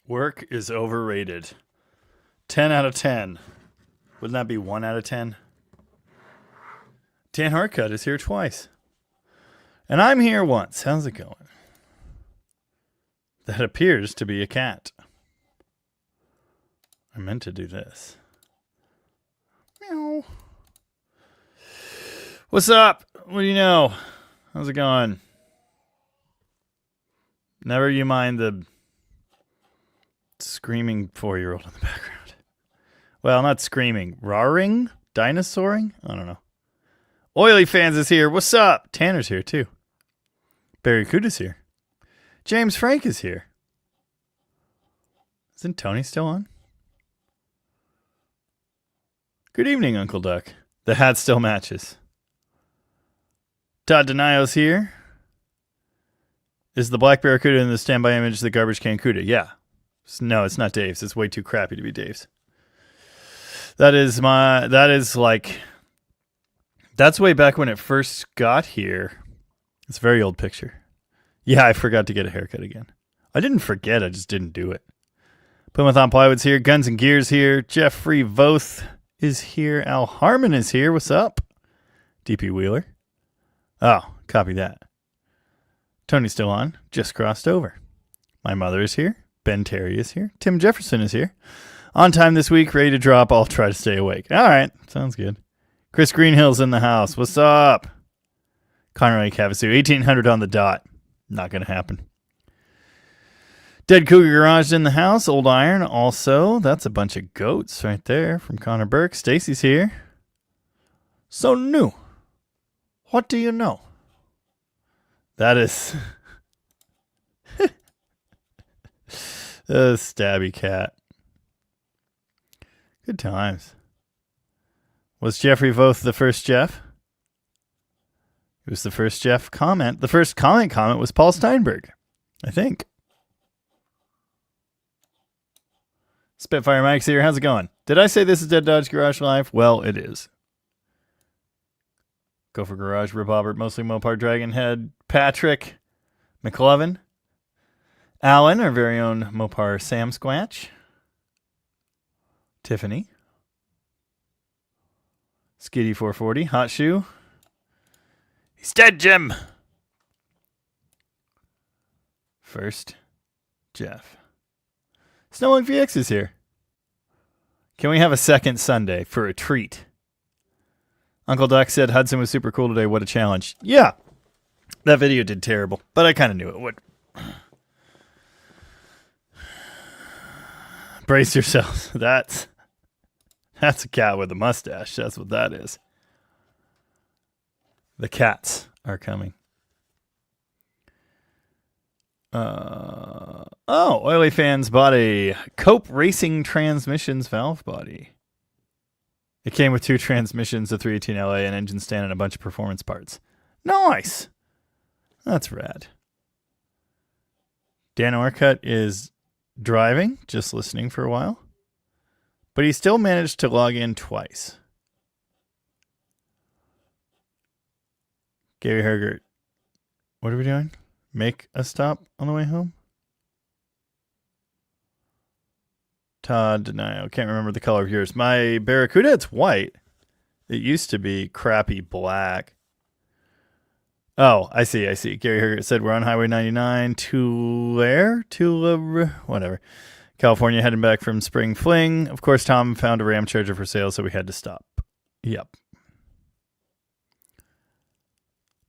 Work is overrated. 10 out of 10. Wouldn't that be 1 out of 10? Dan Hartcut is here twice. And I'm here once. How's it going? That appears to be a cat. I meant to do this. Meow. What's up? What do you know? How's it going? Never you mind the screaming 4-year-old in the background. Well, not screaming. Roaring? Dinosauring? I don't know. Oily Fans is here. What's up? Tanner's here too. Barracuda's here. James Frank is here. Isn't Tony still on? Good evening, Uncle Duck. The hat still matches. Todd Denio's here. Is the black Barracuda in the standby image the garbage can Cuda? Yeah. No, it's not Dave's. It's way too crappy to be Dave's. That's way back when it first got here. It's a very old picture. Yeah, I forgot to get a haircut again. I didn't forget, I just didn't do it. Plymouth on Plywood's here. Guns and Gears here. Jeffrey Voth is here. Al Harmon is here. What's up? DP Wheeler. Oh, copy that. Tony's still on. Just crossed over. My mother is here. Ben Terry is here. Tim Jefferson is here. On time this week. Ready to drop. I'll try to stay awake. All right. Sounds good. Chris Greenhill's in the house. What's up? Conrad Cavasu. 1800 on the dot. Not going to happen. Dead Cougar Garage in the house. Old Iron also. That's a bunch of goats right there from Connor Burke. Stacy's here. So new. What do you know? That is a stabby cat. Good times. Was Jeffrey Voth the first Jeff? It was the first Jeff comment. The first comment was Paul Steinberg, I think. Spitfire Mike's here. How's it going? Did I say this is Dead Dodge Garage Live? Well, it is. Go for Garage, Rip Albert, mostly Mopar Dragonhead, Patrick, McLovin, Alan, our very own Mopar Sam Squatch, Tiffany, Skiddy 440, Hot Shoe. He's dead, Jim. First, Jeff. Snowing VX is here. Can we have a second Sunday for a treat? Uncle Doc said Hudson was super cool today. What a challenge. Yeah, that video did terrible, but I kind of knew it would. Brace yourselves. That's a cat with a mustache. That's what that is. The cats are coming. Oily Fans bought a Cope Racing Transmissions valve body. It came with 2 transmissions, a 318LA, an engine stand, and a bunch of performance parts. Nice! That's rad. Dan Orcutt is driving, just listening for a while. But he still managed to log in twice. Gary Hergert. What are we doing? Make a stop on the way home? Todd Denio. Can't remember the color of yours. My Barracuda, it's white. It used to be crappy black. Oh, I see. Gary Hergert said we're on Highway 99. Tulare, whatever. California, heading back from Spring Fling. Of course, Tom found a Ram Charger for sale, so we had to stop. Yep.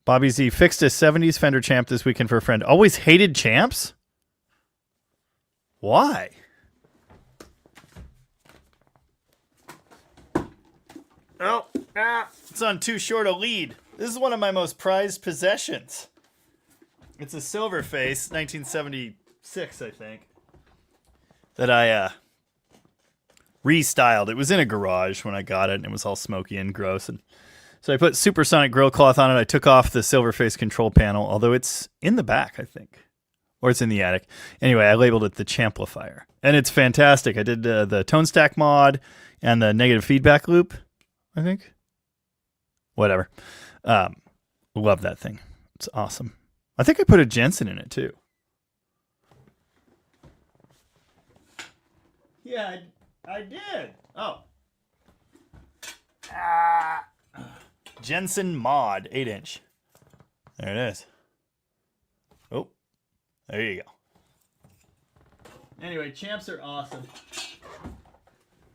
Bobby Z fixed a 70s Fender Champ this weekend for a friend. Always hated Champs? Why? Oh, it's on too short a lead. This is one of my most prized possessions. It's a silver face, 1976, I think, that I restyled. It was in a garage when I got it, and it was all smoky and gross. And so I put supersonic grill cloth on it. I took off the silver face control panel, although it's in the back, I think. Or it's in the attic. Anyway, I labeled it the Champlifier. And it's fantastic. I did the tone stack mod and the negative feedback loop, I think. Whatever. Love that thing. It's awesome. I think I put a Jensen in it too. Yeah, I did. Oh. Jensen Mod 8-inch. There it is. Oh, there you go. Anyway, champs are awesome.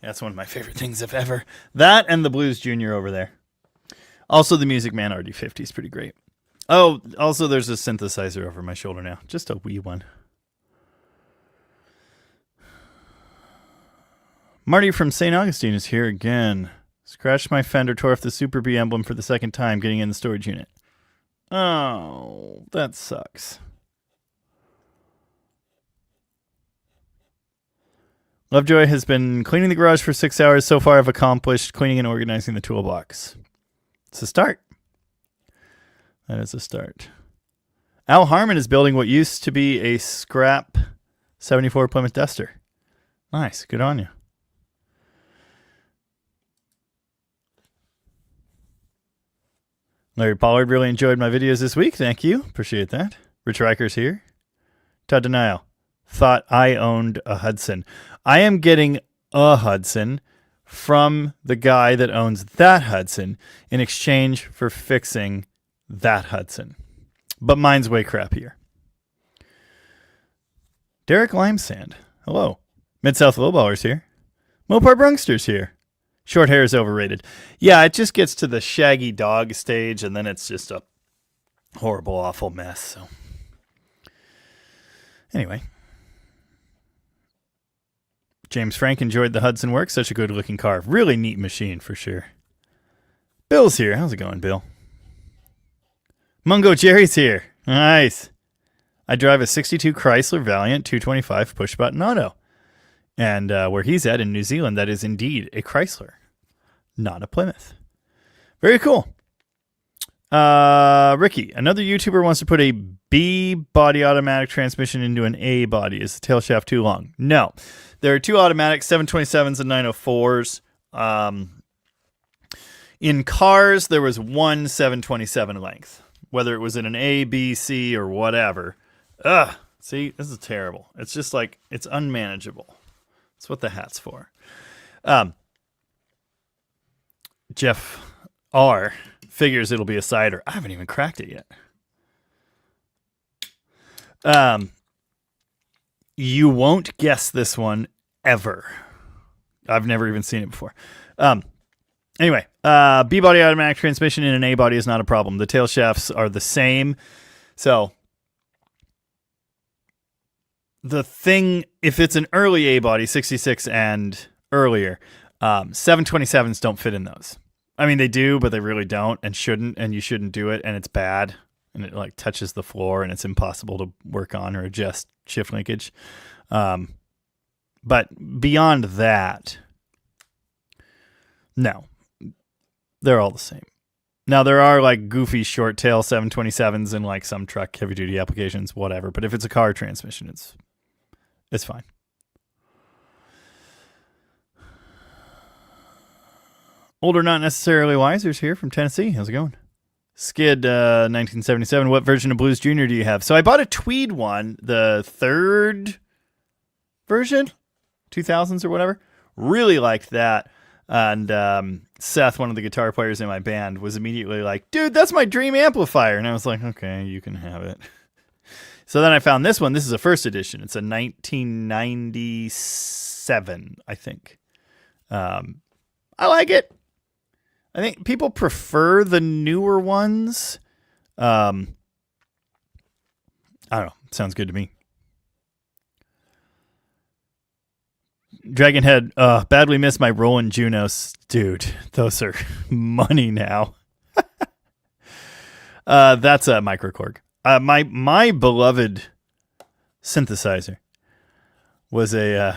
That's one of my favorite things if ever. That and the Blues Junior over there. Also, the Music Man RD50 is pretty great. Oh, also there's a synthesizer over my shoulder now. Just a wee one. Marty from St. Augustine is here again. Scratched my fender, tore off the Super B emblem for the second time getting in the storage unit. Oh, that sucks. Lovejoy has been cleaning the garage for 6 hours. So far, I've accomplished cleaning and organizing the toolbox. It's a start. That is a start. Al Harmon is building what used to be a scrap 74 Plymouth Duster. Nice. Good on you. Larry Pollard really enjoyed my videos this week. Thank you. Appreciate that. Rich Riker's here. Todd Denial. Thought I owned a Hudson. I am getting a Hudson from the guy that owns that Hudson in exchange for fixing that Hudson. But mine's way crappier. Derek Limesand. Hello. Mid-South Lowballer's here. Mopar Brunkster's here. Short hair is overrated. Yeah, it just gets to the shaggy dog stage, and then it's just a horrible, awful mess. So, anyway. James Frank enjoyed the Hudson Works. Such a good-looking car. Really neat machine, for sure. Bill's here. How's it going, Bill? Mungo Jerry's here. Nice. I drive a 62 Chrysler Valiant 225 push-button auto. And where he's at in New Zealand, that is indeed a Chrysler, not a Plymouth. Very cool. Ricky, another YouTuber wants to put a B body automatic transmission into an A body. Is the tail shaft too long? No. There are two automatic 727s and 904s. In cars, there was one 727 length, whether it was in an A, B, C, or whatever. Ugh. See, this is terrible. It's just like, it's unmanageable. That's what the hat's for. Jeff R. figures it'll be a cider. I haven't even cracked it yet. You won't guess this one ever. I've never even seen it before. Anyway, B-body automatic transmission in an A-body is not a problem. The tail shafts are the same. So the thing, if it's an early A-body, 66 and earlier, 727s don't fit in those. I mean, they do, but they really don't and shouldn't, and you shouldn't do it, and it's bad, and it like touches the floor, and it's impossible to work on or adjust shift linkage. But beyond that, no, they're all the same. Now, there are like goofy short tail 727s in like some truck heavy duty applications, whatever, but if it's a car transmission, it's fine. Older, not necessarily wiser's here from Tennessee. How's it going? Skid 1977. What version of Blues Junior do you have? So I bought a Tweed one, the third version, 2000s or whatever. Really liked that. And Seth, one of the guitar players in my band, was immediately like, dude, that's my dream amplifier. And I was like, okay, you can have it. So then I found this one. This is a first edition. It's a 1997, I think. I like it. I think people prefer the newer ones. I don't know. Sounds good to me. Dragonhead, badly missed my Roland Junos. Dude, those are money now. That's a microkorg. My beloved synthesizer was a,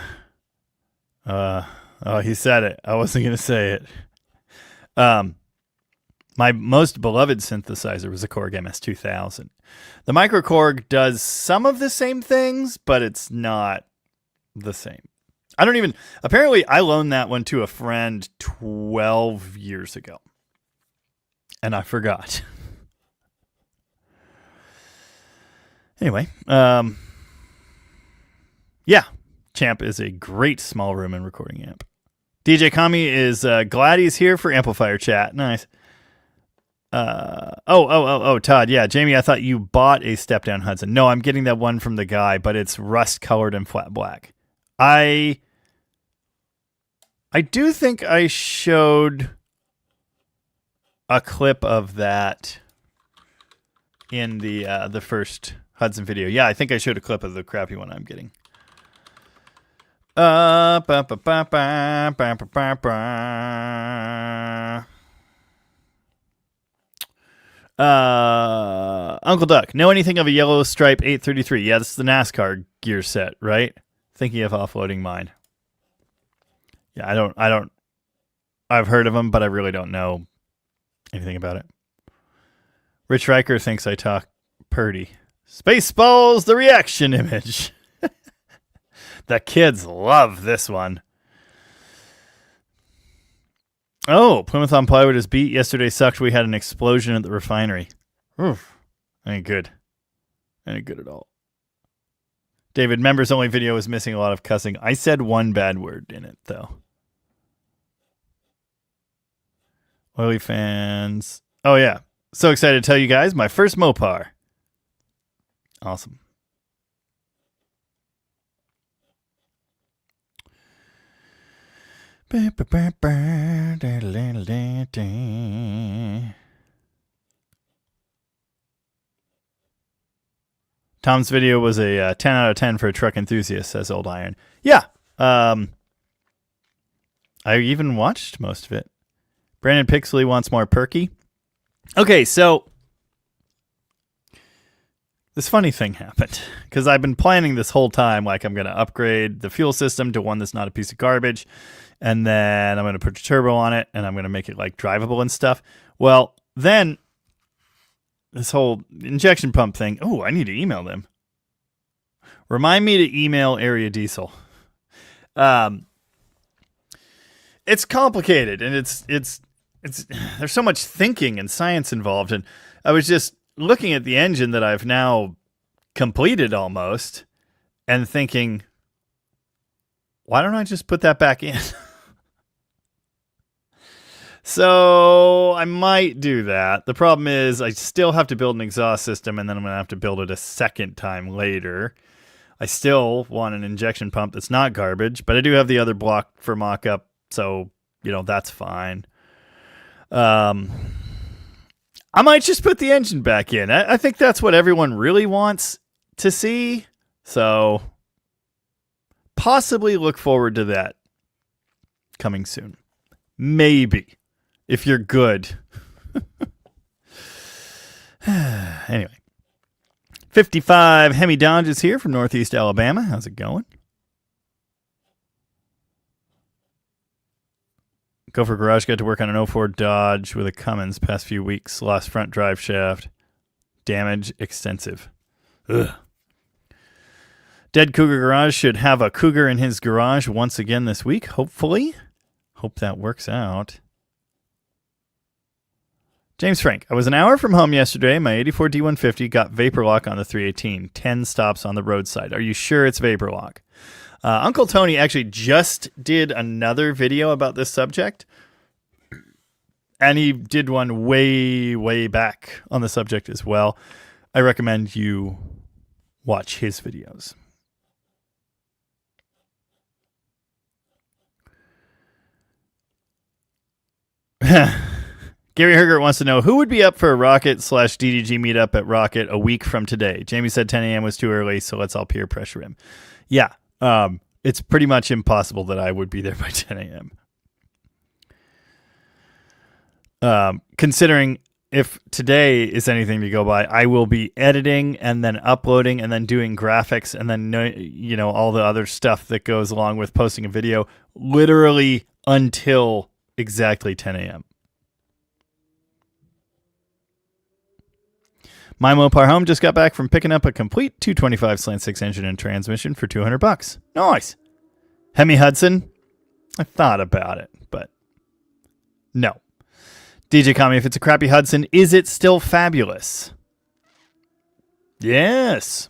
he said it. I wasn't going to say it. My most beloved synthesizer was a Korg MS-2000. The microkorg does some of the same things, but it's not the same. Apparently I loaned that one to a friend 12 years ago. And I forgot. Anyway, yeah, Champ is a great small room and recording amp. DJ Kami is glad he's here for Amplifier chat. Nice. Todd. Yeah, Jamie, I thought you bought a step-down Hudson. No, I'm getting that one from the guy, but it's rust-colored and flat black. I do think I showed a clip of that in the first Hudson video. Yeah, I think I showed a clip of the crappy one I'm getting. Uncle Duck, know anything of a yellow stripe 833? Yeah, this is the NASCAR gear set, right? Thinking of offloading mine. Yeah, I don't. I've heard of them, but I really don't know anything about it. Rich Riker thinks I talk purdy. Spaceballs, the reaction image. The kids love this one. Oh, Plymouth on Plywood is beat. Yesterday sucked. We had an explosion at the refinery. Oof. Ain't good. Ain't good at all. David, members only video was missing a lot of cussing. I said one bad word in it, though. Oily fans. Oh, yeah. So excited to tell you guys my first Mopar. Awesome. Tom's video was a 10 out of 10 for a truck enthusiast, says Old Iron. Yeah. I even watched most of it. Brandon Pixley wants more perky. Okay, so this funny thing happened because I've been planning this whole time like I'm going to upgrade the fuel system to one that's not a piece of garbage, and then I'm going to put a turbo on it, and I'm going to make it like drivable and stuff. Well, then this whole injection pump thing. Oh, I need to email them. Remind me to email Area Diesel. It's complicated, and it's there's so much thinking and science involved, and I was just looking at the engine that I've now completed almost and thinking, why don't I just put that back in? So I might do that. The problem is I still have to build an exhaust system, and then I'm going to have to build it a second time later. I still want an injection pump that's not garbage, but I do have the other block for mock-up, so, that's fine. I might just put the engine back in. I think that's what everyone really wants to see. So possibly look forward to that coming soon. Maybe. If you're good. Anyway. 55 Hemi Dodge is here from Northeast Alabama. How's it going? Gopher Garage got to work on an 04 Dodge with a Cummins past few weeks. Lost front drive shaft. Damage extensive. Ugh. Dead Cougar Garage should have a Cougar in his garage once again this week, hopefully. Hope that works out. James Frank, I was an hour from home yesterday. My 84 D150 got vapor lock on the 318. 10 stops on the roadside. Are you sure it's vapor lock? Uncle Tony actually just did another video about this subject, and he did one way, way back on the subject as well. I recommend you watch his videos. Gary Hergert wants to know who would be up for a Rocket/DDG meetup at Rocket a week from today. Jamie said 10 a.m. was too early, so let's all peer pressure him. Yeah. It's pretty much impossible that I would be there by 10 a.m. Considering if today is anything to go by, I will be editing and then uploading and then doing graphics and then, all the other stuff that goes along with posting a video literally until exactly 10 a.m. My Mopar home just got back from picking up a complete 225 slant 6 engine and transmission for $200. Nice. Hemi Hudson. I thought about it, but no. DJ Kami, if it's a crappy Hudson, is it still fabulous? Yes.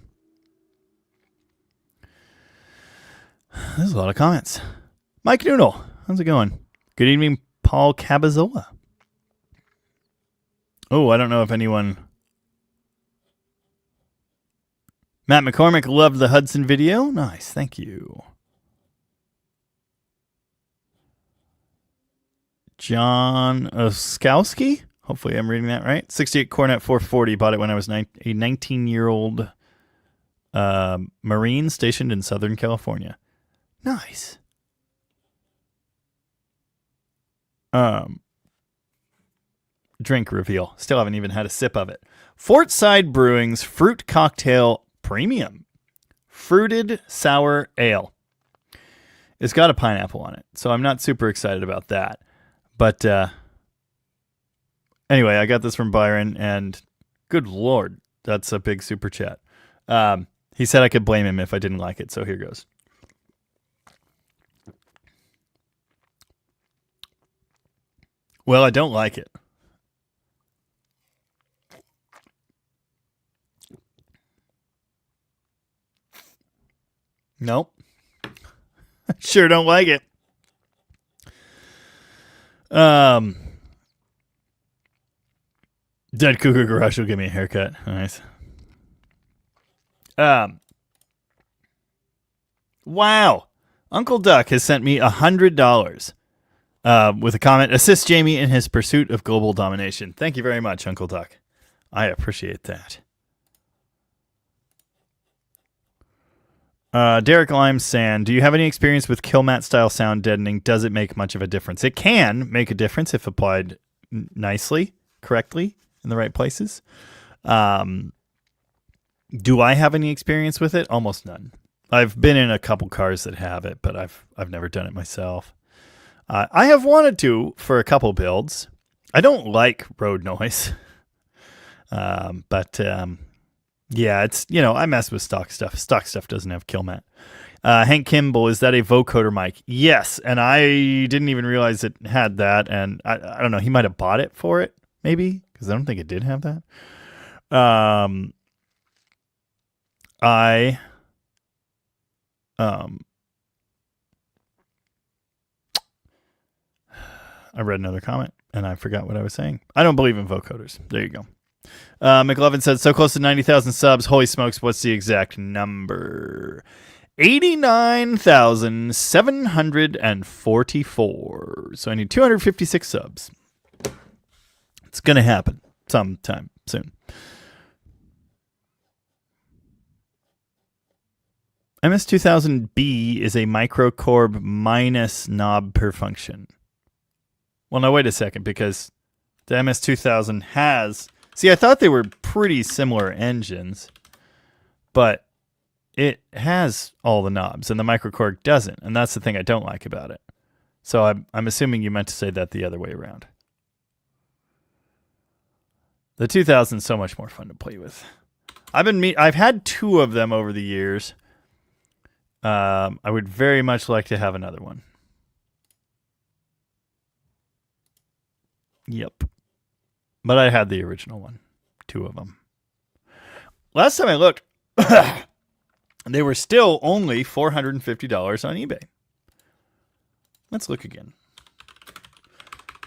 There's a lot of comments. Mike Noodle, how's it going? Good evening, Paul Cabazola. Oh, I don't know if anyone... Matt McCormick loved the Hudson video. Nice, thank you. John Oskowski. Hopefully I'm reading that right. 68 Cornet 440. Bought it when I was a 19-year-old Marine stationed in Southern California. Nice. Drink reveal. Still haven't even had a sip of it. Fortside Brewing's Fruit Cocktail Premium. Fruited Sour Ale. It's got a pineapple on it, so I'm not super excited about that. But anyway, I got this from Byron, and good Lord, that's a big super chat. He said I could blame him if I didn't like it, so here goes. Well, I don't like it. Nope. Sure don't like it. Dead Cougar Garage will give me a haircut. Nice. Wow. Uncle Duck has sent me $100 with a comment, assist Jamie in his pursuit of global domination. Thank you very much, Uncle Duck. I appreciate that. Derek Lime Sand, do you have any experience with Killmat style sound deadening? Does it make much of a difference? It can make a difference if applied nicely, correctly, in the right places. Do I have any experience with it? Almost none. I've been in a couple cars that have it, but I've never done it myself. I have wanted to for a couple builds. I don't like road noise, but yeah, it's, you know, I mess with stock stuff. Stock stuff doesn't have Killmat. Hank Kimball, is that a vocoder mic? Yes, and I didn't even realize it had that, and I don't know, he might have bought it for it, maybe, because I don't think it did have that. I read another comment, and I forgot what I was saying. I don't believe in vocoders. There you go. McLovin said, so close to 90,000 subs. Holy smokes, what's the exact number? 89,744. So I need 256 subs. It's going to happen sometime soon. MS2000B is a microcorb minus knob per function. Well, no, wait a second, because the MS2000 has... See, I thought they were pretty similar engines, but it has all the knobs, and the microcorg doesn't, and that's the thing I don't like about it. So I'm assuming you meant to say that the other way around. The 2000 is so much more fun to play with. I've had two of them over the years. I would very much like to have another one. Yep. But I had the original one. Two of them. Last time I looked, they were still only $450 on eBay. Let's look again.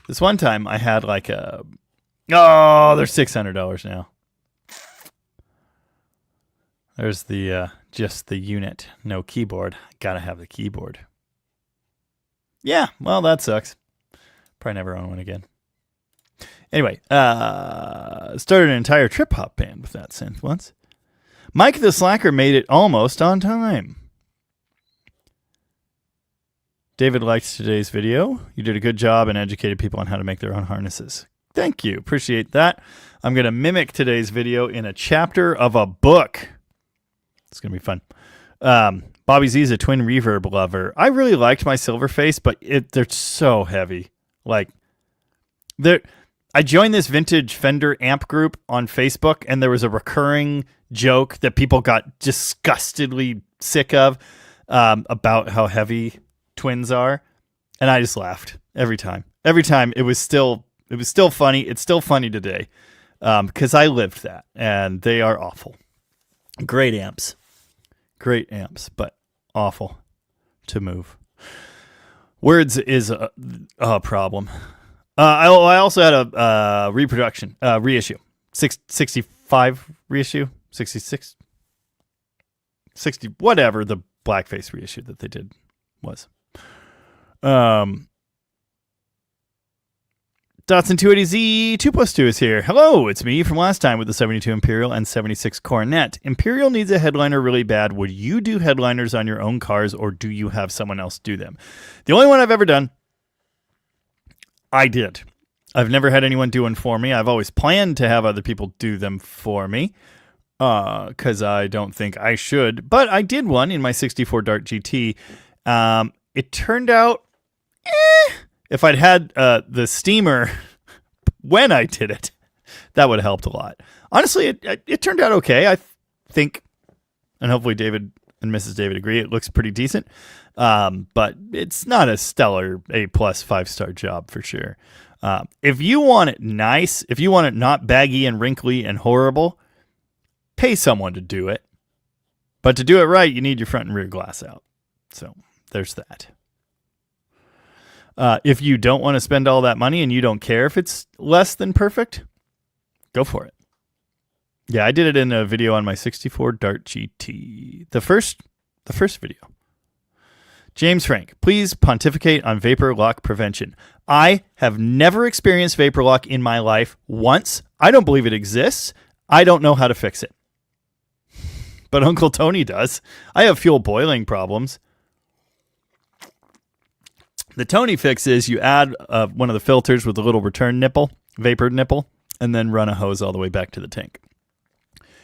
This one time I had like a... Oh, they're $600 now. There's the just the unit. No keyboard. Gotta have the keyboard. Yeah, well, that sucks. Probably never own one again. Anyway, started an entire trip-hop band with that synth once. Mike the Slacker made it almost on time. David liked today's video. You did a good job and educated people on how to make their own harnesses. Thank you. Appreciate that. I'm going to mimic today's video in a chapter of a book. It's going to be fun. Bobby Z's a twin reverb lover. I really liked my Silverface, but they're so heavy. Like, I joined this vintage Fender amp group on Facebook, and there was a recurring joke that people got disgustedly sick of about how heavy twins are, and I just laughed every time. Every time it was still funny. It's still funny today because I lived that, and they are awful. Great amps, but awful. to move. Words is a problem. I also had a reissue. 65 reissue, 66, 60, whatever the blackface reissue that they did was. Dotson280Z 2+2 is here. Hello, it's me from last time with the 72 Imperial and 76 Coronet. Imperial needs a headliner really bad. Would you do headliners on your own cars, or do you have someone else do them? The only one I've ever done, I did. I've never had anyone do one for me. I've always planned to have other people do them for me because I don't think I should. But I did one in my 64 Dart GT. It turned out, if I'd had the steamer when I did it, that would have helped a lot. Honestly, it turned out okay. I think, and hopefully David and Mrs. David agree, it looks pretty decent. But it's not a stellar A+ 5-star job for sure. If you want it nice, if you want it not baggy and wrinkly and horrible, pay someone to do it. But to do it right, you need your front and rear glass out. So there's that. If you don't want to spend all that money and you don't care if it's less than perfect, go for it. Yeah, I did it in a video on my 64 Dart GT. The first video. James Frank, please pontificate on vapor lock prevention. I have never experienced vapor lock in my life once. I don't believe it exists. I don't know how to fix it. But Uncle Tony does. I have fuel boiling problems. The Tony fix is you add one of the filters with a little return nipple, vapor nipple, and then run a hose all the way back to the tank.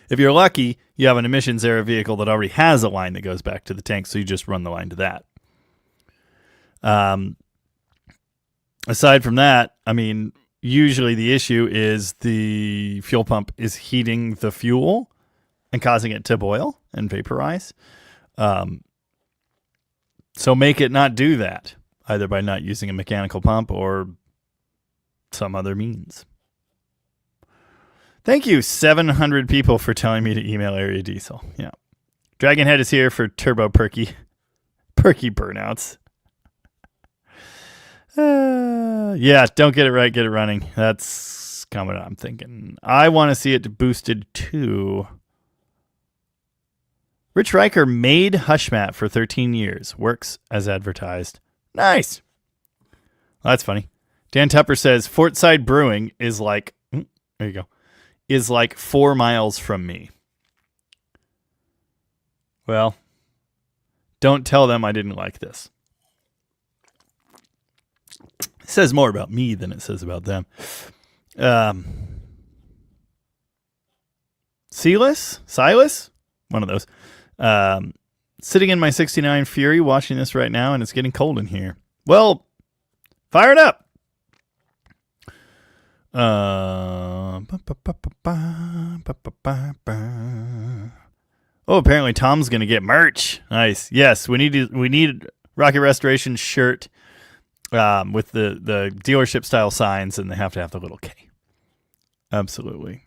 If you're lucky, you have an emissions era vehicle that already has a line that goes back to the tank, so you just run the line to that. Aside from that, I mean, usually the issue is the fuel pump is heating the fuel and causing it to boil and vaporize. So make it not do that, either by not using a mechanical pump or some other means. Thank you, 700 people, for telling me to email Area Diesel. Yeah. Dragonhead is here for turbo perky burnouts. Yeah, don't get it right, get it running. That's kind of what I'm thinking. I want to see it boosted too. Rich Riker made Hushmat for 13 years. Works as advertised. Nice. Well, that's funny. Dan Tupper says Fortside Brewing is like, there you go, is like 4 miles from me. Well, don't tell them I didn't like this. It says more about me than it says about them. Silas? One of those. Sitting in my 69 Fury watching this right now, and it's getting cold in here. Well, fire it up. Oh, apparently Tom's going to get merch. Nice. Yes, we need Rocket Restoration shirt with the dealership style signs, and they have to have the little K. Absolutely.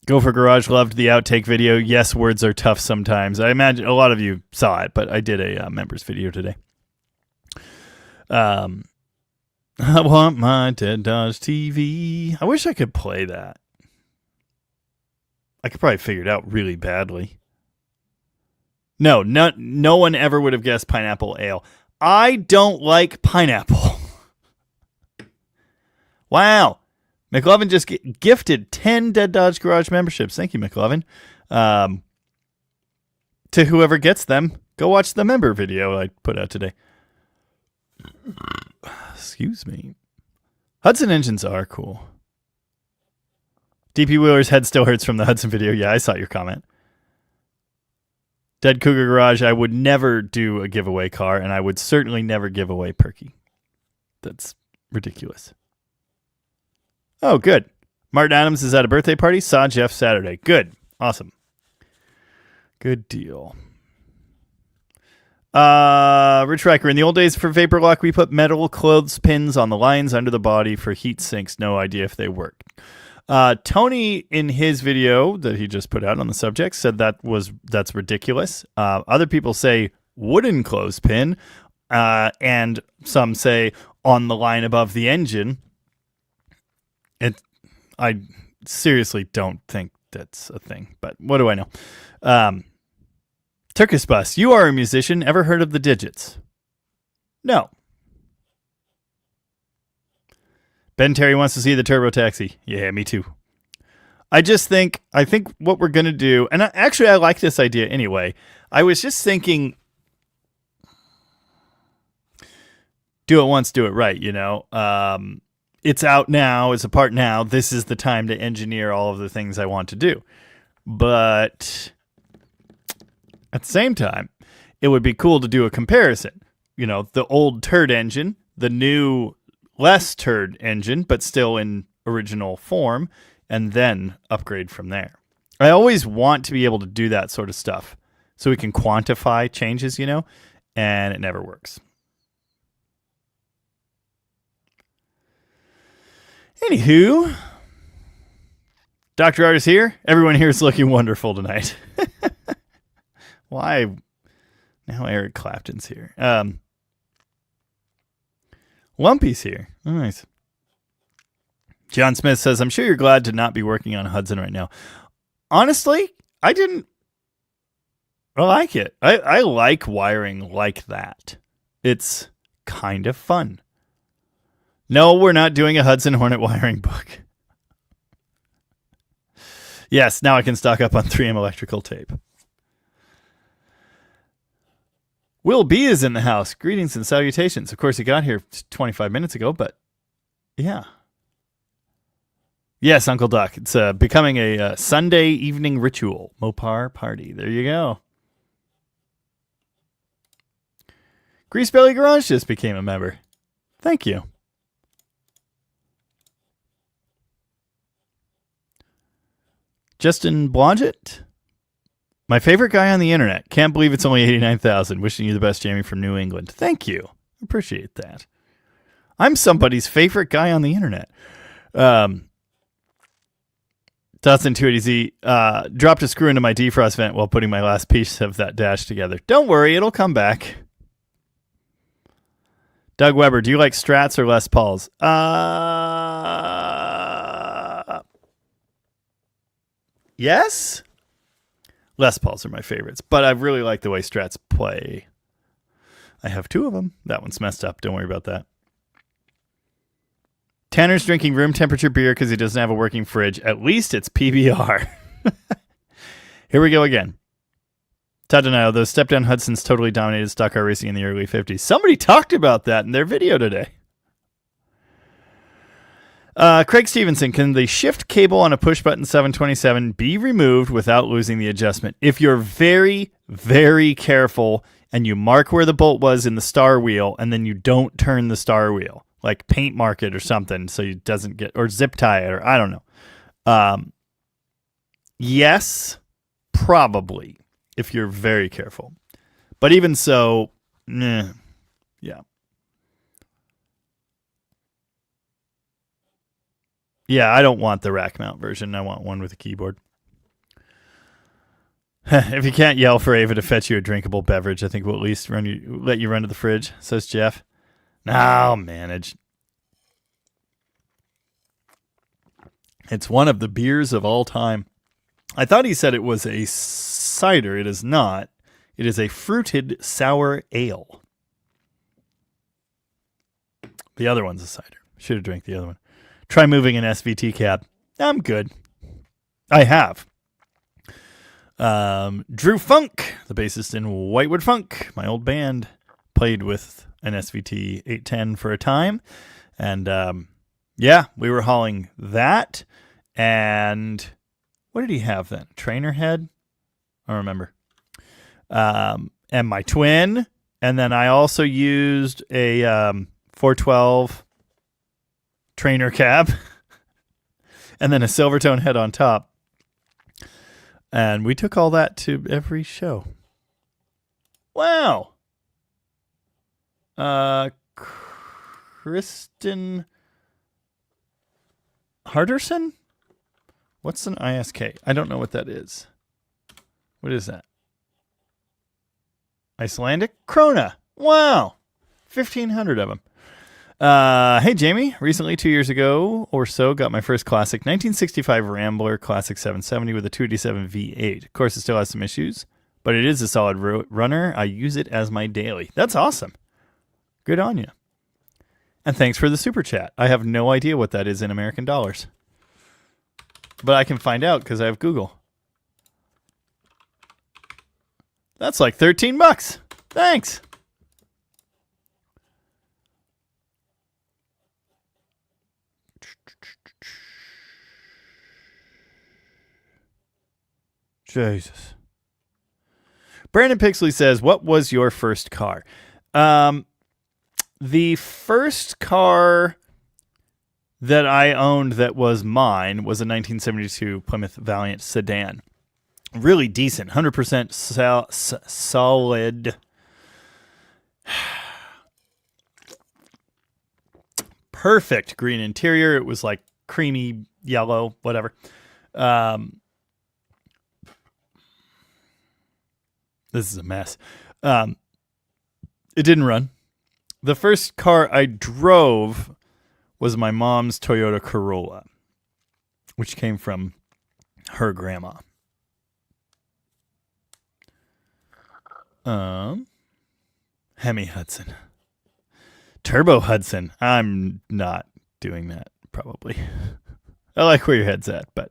Gopher Garage loved the outtake video. Yes, words are tough sometimes. I imagine a lot of you saw it, but I did a members video today. I want my Dead Dodge TV. I wish I could play that. I could probably figure it out really badly. No one ever would have guessed pineapple ale. I don't like pineapple. Wow. McLovin just gifted 10 Dead Dodge Garage memberships. Thank you, McLovin. To whoever gets them, go watch the member video I put out today. Excuse me. Hudson engines are cool. DP Wheeler's head still hurts from the Hudson video. Yeah, I saw your comment. Dead Cougar Garage, I would never do a giveaway car, and I would certainly never give away Perky. That's ridiculous. Oh, good. Martin Adams is at a birthday party. Saw Jeff Saturday. Good. Awesome. Good deal. Rich Riker, in the old days for Vapor Lock, we put metal clothespins on the lines under the body for heat sinks. No idea if they worked. Tony, in his video that he just put out on the subject, said that's ridiculous. Other people say wooden clothespin, and some say on the line above the engine. I seriously don't think that's a thing, but what do I know? Turkish Bus, you are a musician. Ever heard of the Digits? No. Ben Terry wants to see the Turbo Taxi. Yeah, me too. I think what we're going to do, and I like this idea anyway. I was just thinking, do it once, do it right, you know? It's out now, it's a part now. This is the time to engineer all of the things I want to do. But at the same time, it would be cool to do a comparison. You know, the old turd engine, the new less turd engine, but still in original form, and then upgrade from there. I always want to be able to do that sort of stuff so we can quantify changes, you know, and it never works. Anywho, Dr. Artist here. Everyone here is looking wonderful tonight. Why? Now Eric Clapton's here. Lumpy's here. Oh, nice. John Smith says, I'm sure you're glad to not be working on Hudson right now. Honestly, I like it. I like wiring like that. It's kind of fun. No, we're not doing a Hudson Hornet wiring book. Yes, now I can stock up on 3M electrical tape. Will B is in the house. Greetings and salutations. Of course, he got here 25 minutes ago, but yeah. Yes, Uncle Duck. It's becoming a Sunday evening ritual. Mopar party. There you go. Greasebelly Garage just became a member. Thank you. Justin Blodgett. My favorite guy on the internet. Can't believe it's only 89,000. Wishing you the best, Jamie, from New England. Thank you. Appreciate that. I'm somebody's favorite guy on the internet. Dustin 280Z dropped a screw into my defrost vent while putting my last piece of that dash together. Don't worry, it'll come back. Doug Weber, do you like Strats or Les Pauls? Yes. Les Pauls are my favorites, but I really like the way Strats play. I have two of them. That one's messed up. Don't worry about that. Tanner's drinking room temperature beer because he doesn't have a working fridge. At least it's PBR. Here we go again. Todd Donato, those step-down Hudsons totally dominated stock car racing in the early 50s. Somebody talked about that in their video today. Craig Stevenson, can the shift cable on a push-button 727 be removed without losing the adjustment? If you're very, very careful and you mark where the bolt was in the star wheel and then you don't turn the star wheel, like paint mark it or something so it doesn't get, or zip tie it, or I don't know. Yes, probably, if you're very careful. But even so, yeah. Yeah, I don't want the rack mount version. I want one with a keyboard. If you can't yell for Ava to fetch you a drinkable beverage, I think we'll at least let you run to the fridge, says Jeff. Now manage. It's one of the beers of all time. I thought he said it was a cider. It is not. It is a fruited sour ale. The other one's a cider. Should have drank the other one. Try moving an SVT cab. I'm good. I have. Drew Funk, the bassist in Whitewood Funk, my old band, played with an SVT 810 for a time. And yeah, we were hauling that. And what did he have then? Trainer head? I don't remember. And my twin. And then I also used a 412 trainer cab. And then a Silvertone head on top. And we took all that to every show. Wow. Kristen Harderson? What's an ISK? I don't know what that is. What is that? Icelandic krona. Wow. 1,500 of them. Hey, Jamie. Recently, 2 years ago or so, got my first classic 1965 Rambler Classic 770 with a 287 V8. Of course, it still has some issues, but it is a solid runner. I use it as my daily. That's awesome. Good on you. And thanks for the super chat. I have no idea what that is in American dollars, but I can find out because I have Google. That's like $13. Thanks. Jesus. Brandon Pixley says, what was your first car? The first car that I owned that was mine was a 1972 Plymouth Valiant sedan. Really decent, 100% solid. Perfect green interior. It was like creamy yellow, whatever. This is a mess. It didn't run. The first car I drove was my mom's Toyota Corolla, which came from her grandma. Hemi Hudson. Turbo Hudson. I'm not doing that, probably. I like where your head's at, but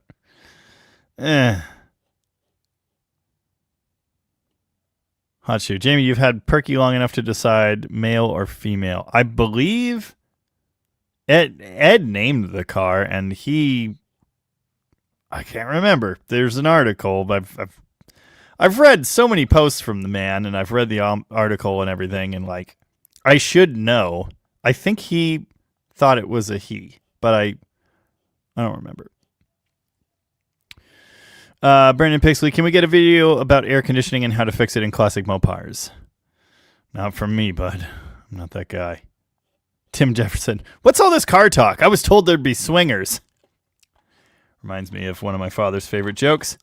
Hot shoe. Jamie, you've had Perky long enough to decide male or female. I believe Ed named the car, and I can't remember. There's an article. I've read so many posts from the man, and I've read the article and everything, and like, I should know. I think he thought it was a he, but I don't remember. Brandon Pixley, can we get a video about air conditioning and how to fix it in classic Mopars? Not from me, bud. I'm not that guy. Tim Jefferson, what's all this car talk? I was told there'd be swingers. Reminds me of one of my father's favorite jokes.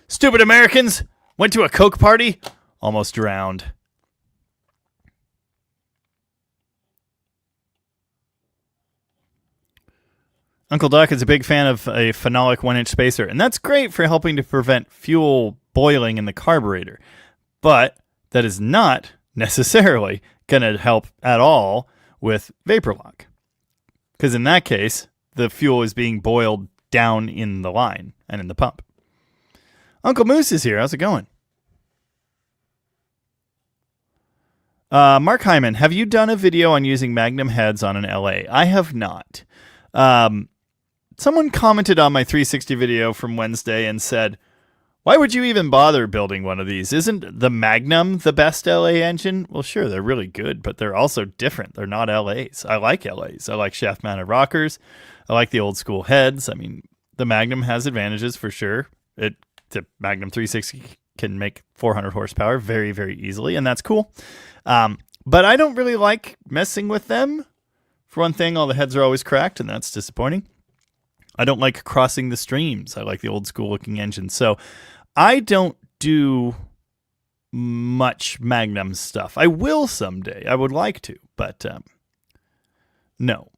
Stupid Americans! Went to a Coke party? Almost drowned. Uncle Duck is a big fan of a phenolic 1-inch spacer, and that's great for helping to prevent fuel boiling in the carburetor. But that is not necessarily going to help at all with vapor lock. Because in that case, the fuel is being boiled down in the line and in the pump. Uncle Moose is here. How's it going? Mark Hyman, have you done a video on using Magnum heads on an LA? I have not. Someone commented on my 360 video from Wednesday and said, why would you even bother building one of these? Isn't the Magnum the best LA engine? Well, sure, they're really good, but they're also different. They're not LAs. I like LAs. I like shaft-mounted rockers. I like the old school heads. I mean, the Magnum has advantages for sure. The Magnum 360 can make 400 horsepower very, very easily, and that's cool. But I don't really like messing with them. For one thing, all the heads are always cracked, and that's disappointing. I don't like crossing the streams. I like the old school looking engine. So I don't do much Magnum stuff. I will someday. I would like to, but no.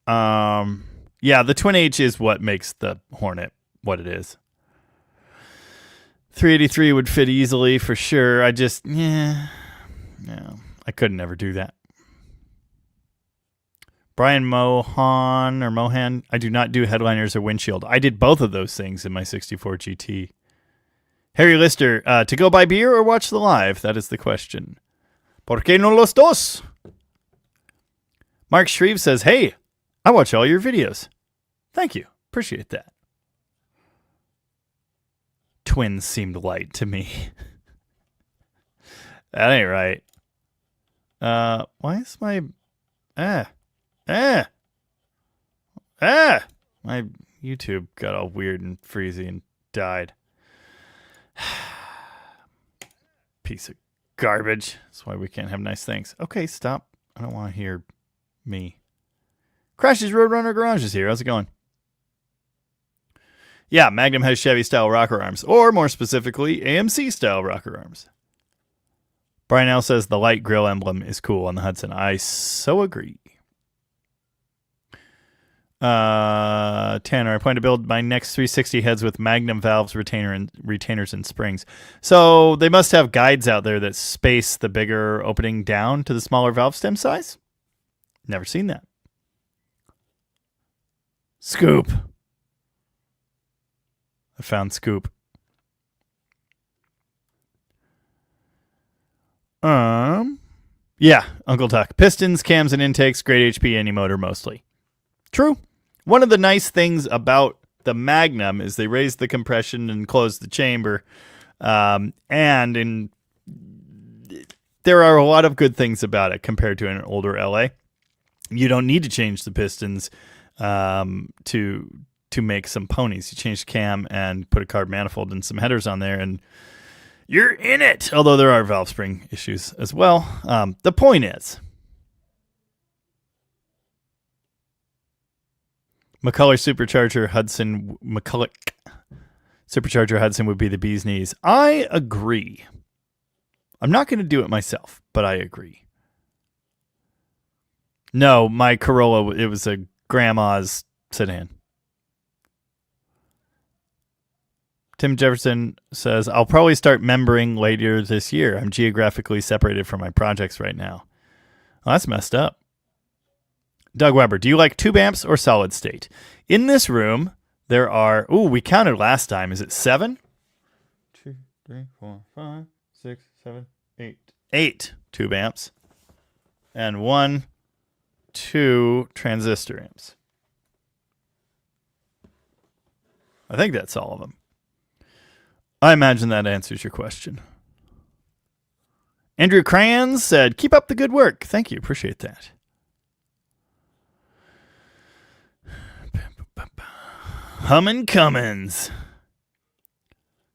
Yeah, the Twin H is what makes the Hornet what it is. 383 would fit easily for sure. I just, no, I couldn't ever do that. Brian Mohan, I do not do headliners or windshield. I did both of those things in my 64 GT. Harry Lister, to go buy beer or watch the live? That is the question. ¿Por qué no los dos? Mark Shreve says, hey, I watch all your videos. Thank you. Appreciate that. Twins seemed light to me. That ain't right. Why is my... My YouTube got all weird and freezy and died. Piece of garbage. That's why we can't have nice things. Okay, stop. I don't want to hear me Crash's Roadrunner Garage is here. How's it going? Yeah, Magnum has Chevy-style rocker arms, or more specifically, AMC-style rocker arms. Brian L. says the light grill emblem is cool on the Hudson. I so agree. Tanner, I plan to build my next 360 heads with Magnum valves, retainers, and springs. So they must have guides out there that space the bigger opening down to the smaller valve stem size. Never seen that. Scoop. I found Scoop. Yeah, Uncle Tuck. Pistons, cams, and intakes, great HP, any motor mostly. True. One of the nice things about the Magnum is they raise the compression and close the chamber. There are a lot of good things about it compared to an older LA. You don't need to change the pistons to make some ponies. You change the cam and put a carb manifold and some headers on there, and you're in it. Although there are valve spring issues as well. The point is, McCulloch Supercharger Hudson would be the bee's knees. I agree. I'm not going to do it myself, but I agree. No, my Corolla, it was a grandma's sedan. Tim Jefferson says, I'll probably start membering later this year. I'm geographically separated from my projects right now. Well, that's messed up. Doug Weber, do you like tube amps or solid state? In this room, there are, we counted last time. Is it 7? 2, 3, 4, 5, 6, 7, 8. 8 tube amps. And 1, 2 transistor amps. I think that's all of them. I imagine that answers your question. Andrew Crayons said, keep up the good work. Thank you. Appreciate that. Hummin' Cummins.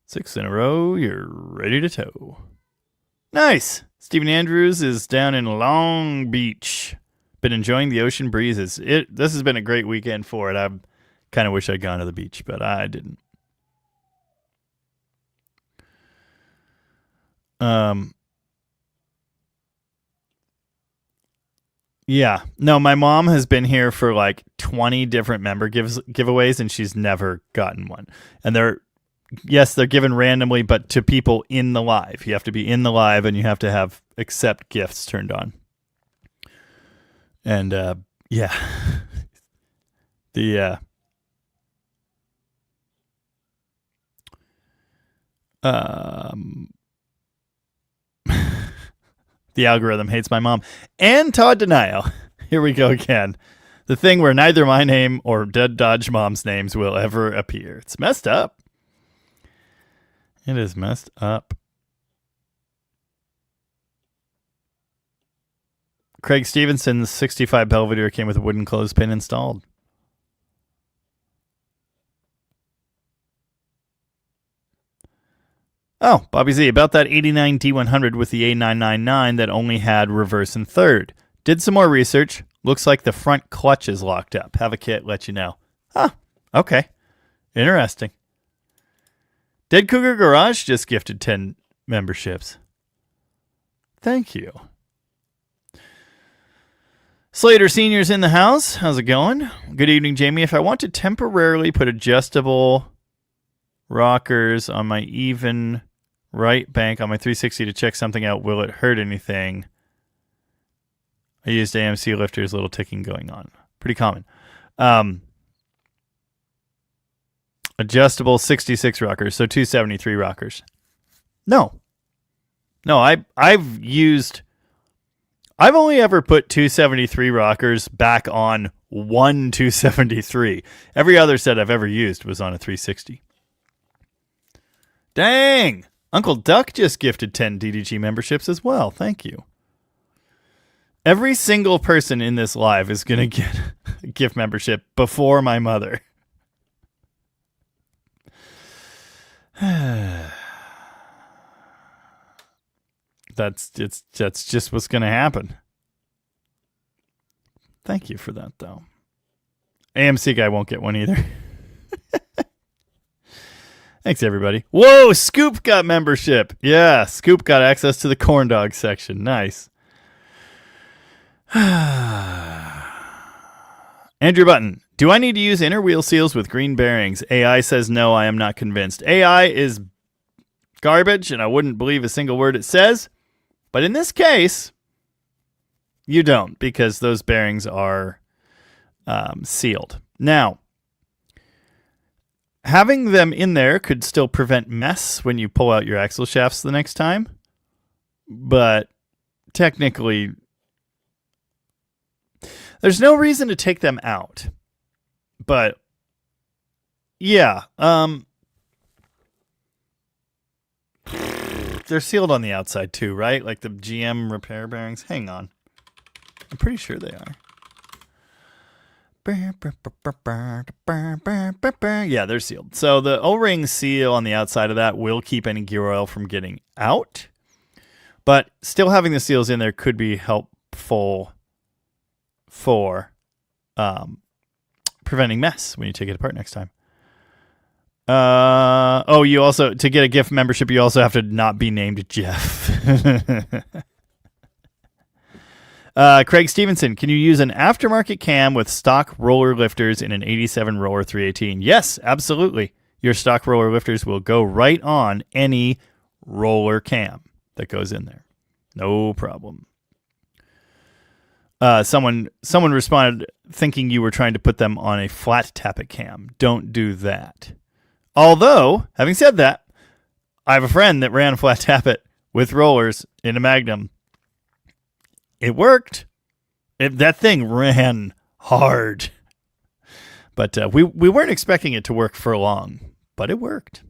6 in a row. You're ready to tow. Nice. Stephen Andrews is down in Long Beach. Been enjoying the ocean breezes. This has been a great weekend for it. I kind of wish I'd gone to the beach, but I didn't. Yeah. No, my mom has been here for like 20 different member giveaways, and she's never gotten one. And they're given randomly, but to people in the live. You have to be in the live, and you have to have accept gifts turned on. And yeah. The algorithm hates my mom. And Todd Denial. Here we go again. The thing where neither my name or Dead Dodge Mom's names will ever appear. It's messed up. It is messed up. Craig Stevenson's 65 Belvedere came with a wooden clothespin installed. Oh, Bobby Z, about that 89 D100 with the A999 that only had reverse and third. Did some more research. Looks like the front clutch is locked up. Have a kit, let you know. Huh, okay. Interesting. Dead Cougar Garage just gifted 10 memberships. Thank you. Slater Senior's in the house. How's it going? Good evening, Jamie. If I want to temporarily put adjustable rockers on my even right bank on my 360 to check something out, will it hurt anything? I used AMC lifters, little ticking going on. Pretty common. Adjustable 66 rockers, so 273 rockers. No, I've only ever put 273 rockers back on one 273. Every other set I've ever used was on a 360. Dang! Uncle Duck just gifted 10 DDG memberships as well. Thank you. Every single person in this live is going to get a gift membership before my mother. That's just what's going to happen. Thank you for that, though. AMC guy won't get one either. Thanks, everybody. Whoa, Scoop got membership. Yeah, Scoop got access to the corn dog section. Nice. Andrew Button. Do I need to use inner wheel seals with green bearings? AI says no, I am not convinced. AI is garbage, and I wouldn't believe a single word it says. But in this case, you don't, because those bearings are sealed. Now, having them in there could still prevent mess when you pull out your axle shafts the next time. But technically, there's no reason to take them out. But yeah, they're sealed on the outside too, right? Like the GM repair bearings. Hang on. I'm pretty sure they are. Yeah, they're sealed. So the O-ring seal on the outside of that will keep any gear oil from getting out. But still having the seals in there could be helpful for preventing mess when you take it apart next time. You also, to get a gift membership, you also have to not be named Jeff. Craig Stevenson, can you use an aftermarket cam with stock roller lifters in an 87 Roller 318? Yes, absolutely. Your stock roller lifters will go right on any roller cam that goes in there. No problem. Someone responded thinking you were trying to put them on a flat tappet cam. Don't do that. Although, having said that, I have a friend that ran a flat tappet with rollers in a Magnum. It worked. That thing ran hard. But we weren't expecting it to work for long, but it worked.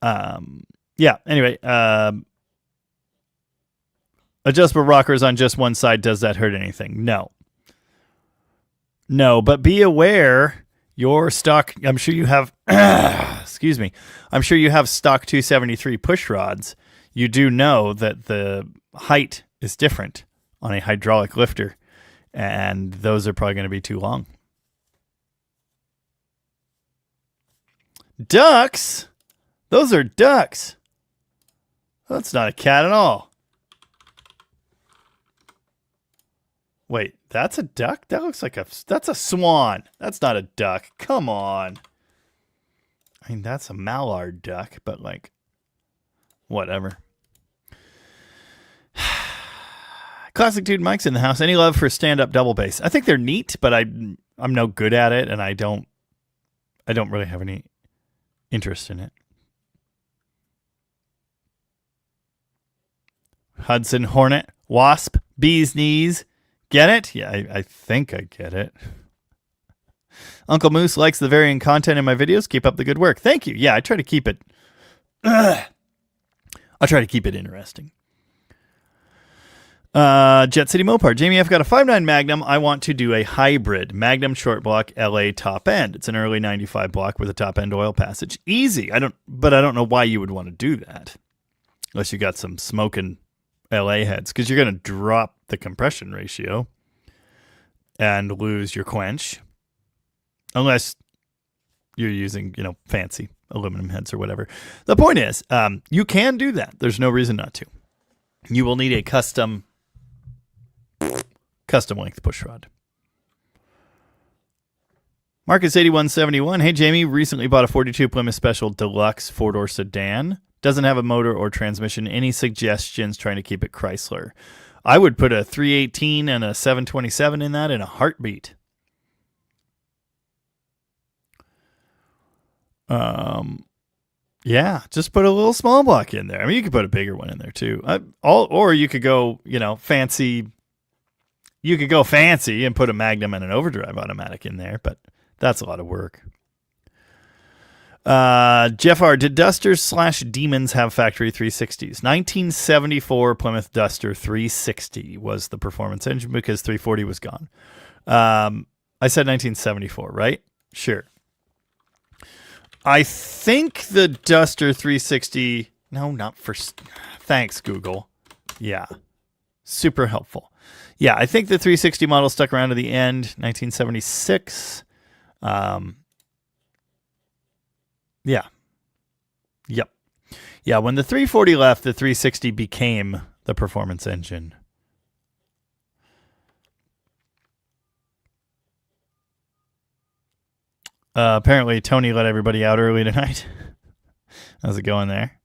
Anyway, adjustable rockers on just one side, does that hurt anything? No, but be aware your stock, I'm sure you have, excuse me, I'm sure you have stock 273 push rods. You do know that the height is different on a hydraulic lifter, and those are probably going to be too long. Ducks? Those are ducks. That's not a cat at all. Wait, that's a duck? That looks like that's a swan. That's not a duck. Come on. I mean, that's a mallard duck, but like, whatever. Classic Dude Mike's in the house. Any love for stand-up double bass? I think they're neat, but I'm no good at it, and I don't really have any interest in it. Hudson Hornet, Wasp, Bee's Knees. Get it? Yeah, I think I get it. Uncle Moose likes the varying content in my videos. Keep up the good work. Thank you. Yeah, I try to keep it. I try to keep it interesting. Jet City Mopar. Jamie, I've got a 5.9 Magnum. I want to do a hybrid Magnum short block LA top end. It's an early 95 block with a top end oil passage. Easy. I don't know why you would want to do that unless you got some smoking LA heads, because you're going to drop the compression ratio and lose your quench unless you're using, fancy aluminum heads or whatever. The point is, you can do that. There's no reason not to. You will need a custom length push rod. Marcus8171. Hey, Jamie, recently bought a 42 Plymouth Special Deluxe 4-door sedan. Doesn't have a motor or transmission. Any suggestions trying to keep it Chrysler? I would put a 318 and a 727 in that in a heartbeat. Yeah, just put a little small block in there. I mean, you could put a bigger one in there too. Or you could go, fancy. You could go fancy and put a Magnum and an overdrive automatic in there, but that's a lot of work. Jeff R. Did Dusters / Demons have factory 360s? 1974 Plymouth Duster 360 was the performance engine because 340 was gone. I said 1974, right? Sure. I think the Duster 360... No, not for... Thanks, Google. Yeah. Super helpful. Yeah, I think the 360 model stuck around to the end, 1976. Yeah. Yep. Yeah, when the 340 left, the 360 became the performance engine. Apparently, Tony let everybody out early tonight. How's it going there?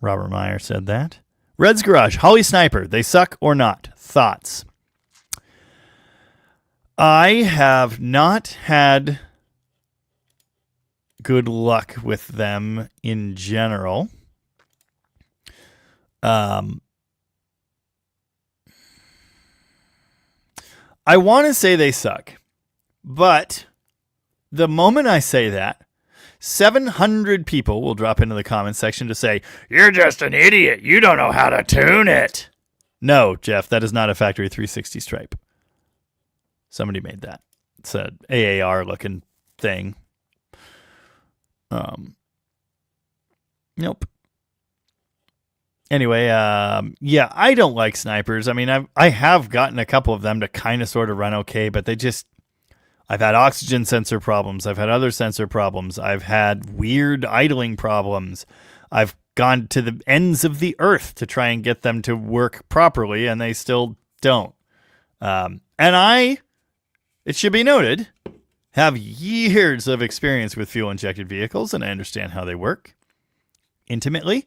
Robert Meyer said that. Red's Garage, Holly Sniper, they suck or not? Thoughts? I have not had good luck with them in general. I want to say they suck, but the moment I say that, 700 people will drop into the comments section to say, "You're just an idiot. You don't know how to tune it." No, Jeff, that is not a factory 360 stripe. Somebody made that. It's an AAR looking thing. Nope. Anyway, yeah, I don't like snipers. I mean, I have gotten a couple of them to kind of sort of run okay, but they just... I've had oxygen sensor problems. I've had other sensor problems. I've had weird idling problems. I've gone to the ends of the earth to try and get them to work properly, and they still don't. And it should be noted, have years of experience with fuel-injected vehicles, and I understand how they work intimately.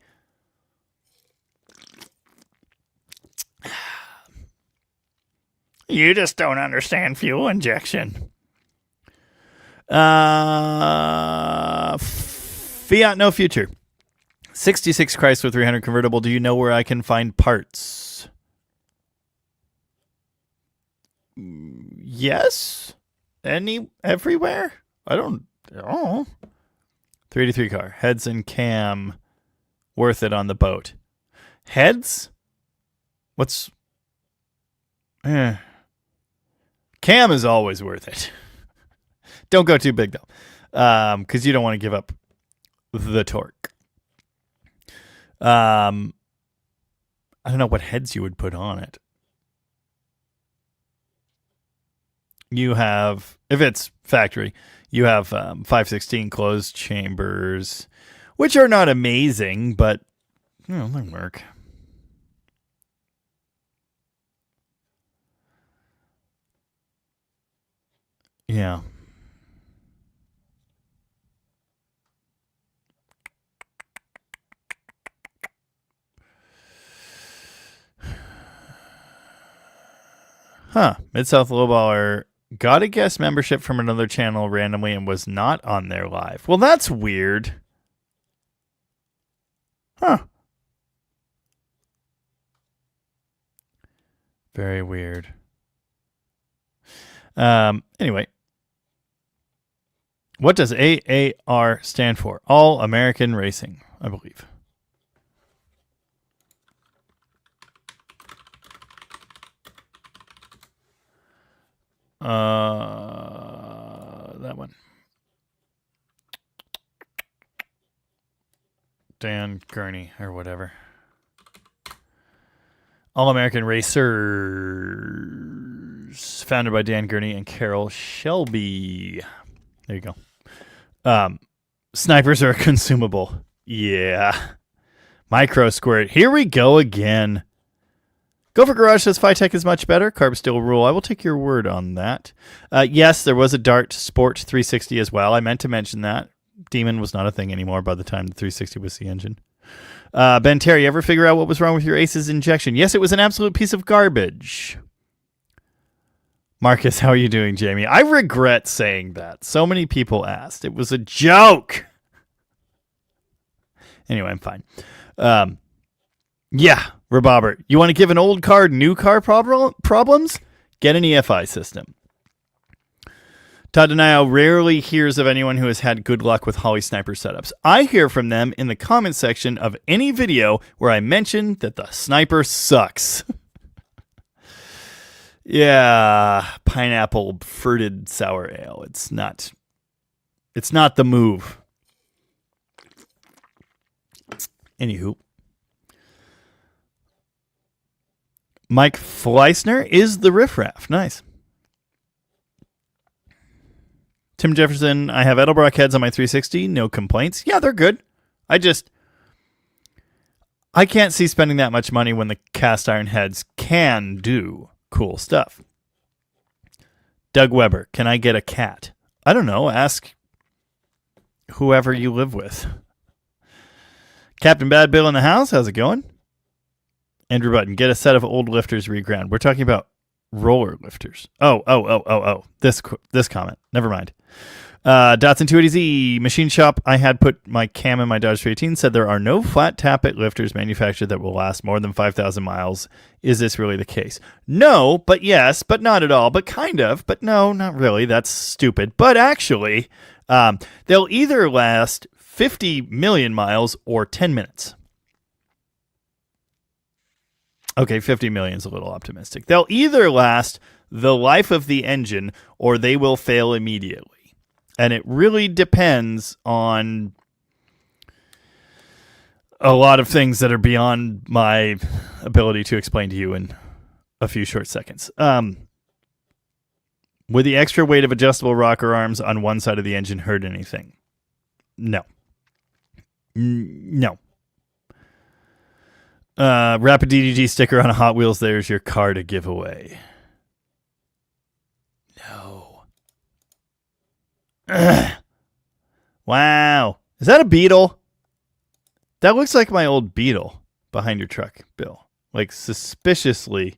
You just don't understand fuel injection. Fiat No Future. 66 Chrysler 300 convertible. Do you know where I can find parts? Yes. Everywhere? I don't know. 383 car. Heads and cam. Worth it on the boat. Heads? What's... Cam is always worth it. Don't go too big, though, because you don't want to give up the torque. I don't know what heads you would put on it. You have, if it's factory, you have 516 closed chambers, which are not amazing, but they work. Yeah. Mid-South Lowballer got a guest membership from another channel randomly and was not on there live. Well, that's weird. Very weird. Anyway. What does AAR stand for? All American Racing, I believe. That one. Dan Gurney or whatever. All American Racers, founded by Dan Gurney and Carol Shelby. There you go. Snipers are consumable. Yeah. Micro squirt. Here we go again. Gopher Garage says Phytech is much better. Carb still rule. I will take your word on that. Yes, there was a Dart Sport 360 as well. I meant to mention that. Demon was not a thing anymore by the time the 360 was the engine. Ben Terry, ever figure out what was wrong with your Ace's injection? Yes, it was an absolute piece of garbage. Marcus, how are you doing, Jamie? I regret saying that. So many people asked. It was a joke. Anyway, I'm fine. Yeah, Robobert, you want to give an old car new car problems? Get an EFI system. Todd Denio rarely hears of anyone who has had good luck with Holly Sniper setups. I hear from them in the comment section of any video where I mention that the Sniper sucks. Yeah, pineapple fruited sour ale. It's not the move. Anywho. Mike Fleisner is the riffraff. Nice. Tim Jefferson, I have Edelbrock heads on my 360. No complaints. Yeah, they're good. I can't see spending that much money when the cast iron heads can do cool stuff. Doug Weber, can I get a cat? I don't know. Ask whoever you live with. Captain Bad Bill in the house. How's it going? Andrew Button, get a set of old lifters reground. We're talking about roller lifters. Oh. This comment. Never mind. Datsun 280Z machine shop. I had put my cam in my Dodge 318. Said there are no flat tappet lifters manufactured that will last more than 5,000 miles. Is this really the case? No, but yes, but not at all. But kind of. But no, not really. That's stupid. But actually, they'll either last 50 million miles or 10 minutes. Okay, 50 million is a little optimistic. They'll either last the life of the engine or they will fail immediately. And it really depends on a lot of things that are beyond my ability to explain to you in a few short seconds. Would the extra weight of adjustable rocker arms on one side of the engine hurt anything? No. No. Rapid DDG sticker on a Hot Wheels. There's your car to give away. No. Ugh. Wow. Is that a Beetle? That looks like my old Beetle behind your truck, Bill. Like suspiciously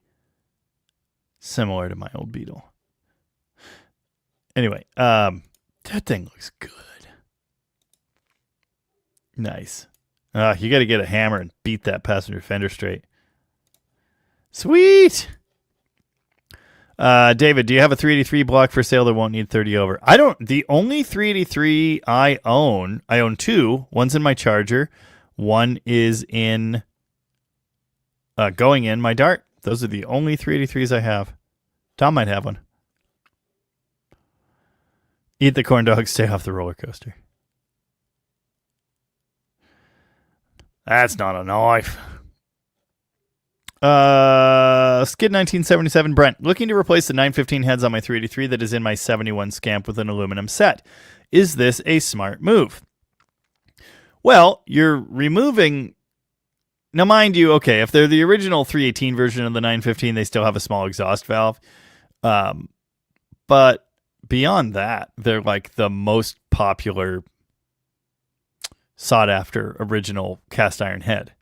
similar to my old Beetle. Anyway, that thing looks good. Nice. You got to get a hammer and beat that passenger fender straight. Sweet. David, do you have a 383 block for sale that won't need 30 over? I don't. The only 383 I own two. One's in my Charger. One is in going in my Dart. Those are the only 383s I have. Tom might have one. Eat the corn dog, stay off the roller coaster. That's not a knife. Skid 1977 Brent. Looking to replace the 915 heads on my 383 that is in my 71 Scamp with an aluminum set. Is this a smart move? Well, you're removing... Now, mind you, okay, if they're the original 318 version of the 915, they still have a small exhaust valve. But beyond that, they're like the most popular... sought after original cast iron head.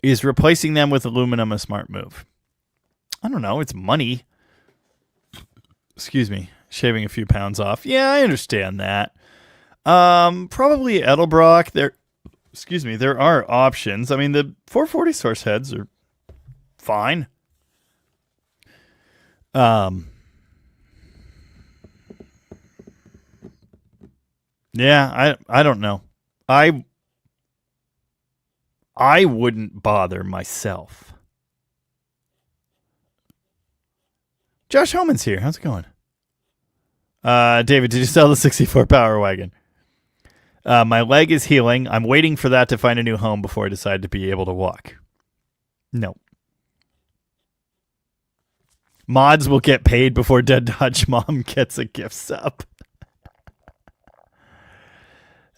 Is replacing them with aluminum a smart move? I don't know. It's money. Excuse me. Shaving a few pounds off. Yeah, I understand that. Probably Edelbrock. There are options. I mean, the 440 source heads are fine. Yeah, I don't know. I wouldn't bother myself. Josh Homan's here. How's it going? David, did you sell the 64 Power Wagon? My leg is healing. I'm waiting for that to find a new home before I decide to be able to walk. No. Mods will get paid before Dead Dodge Mom gets a gift sub.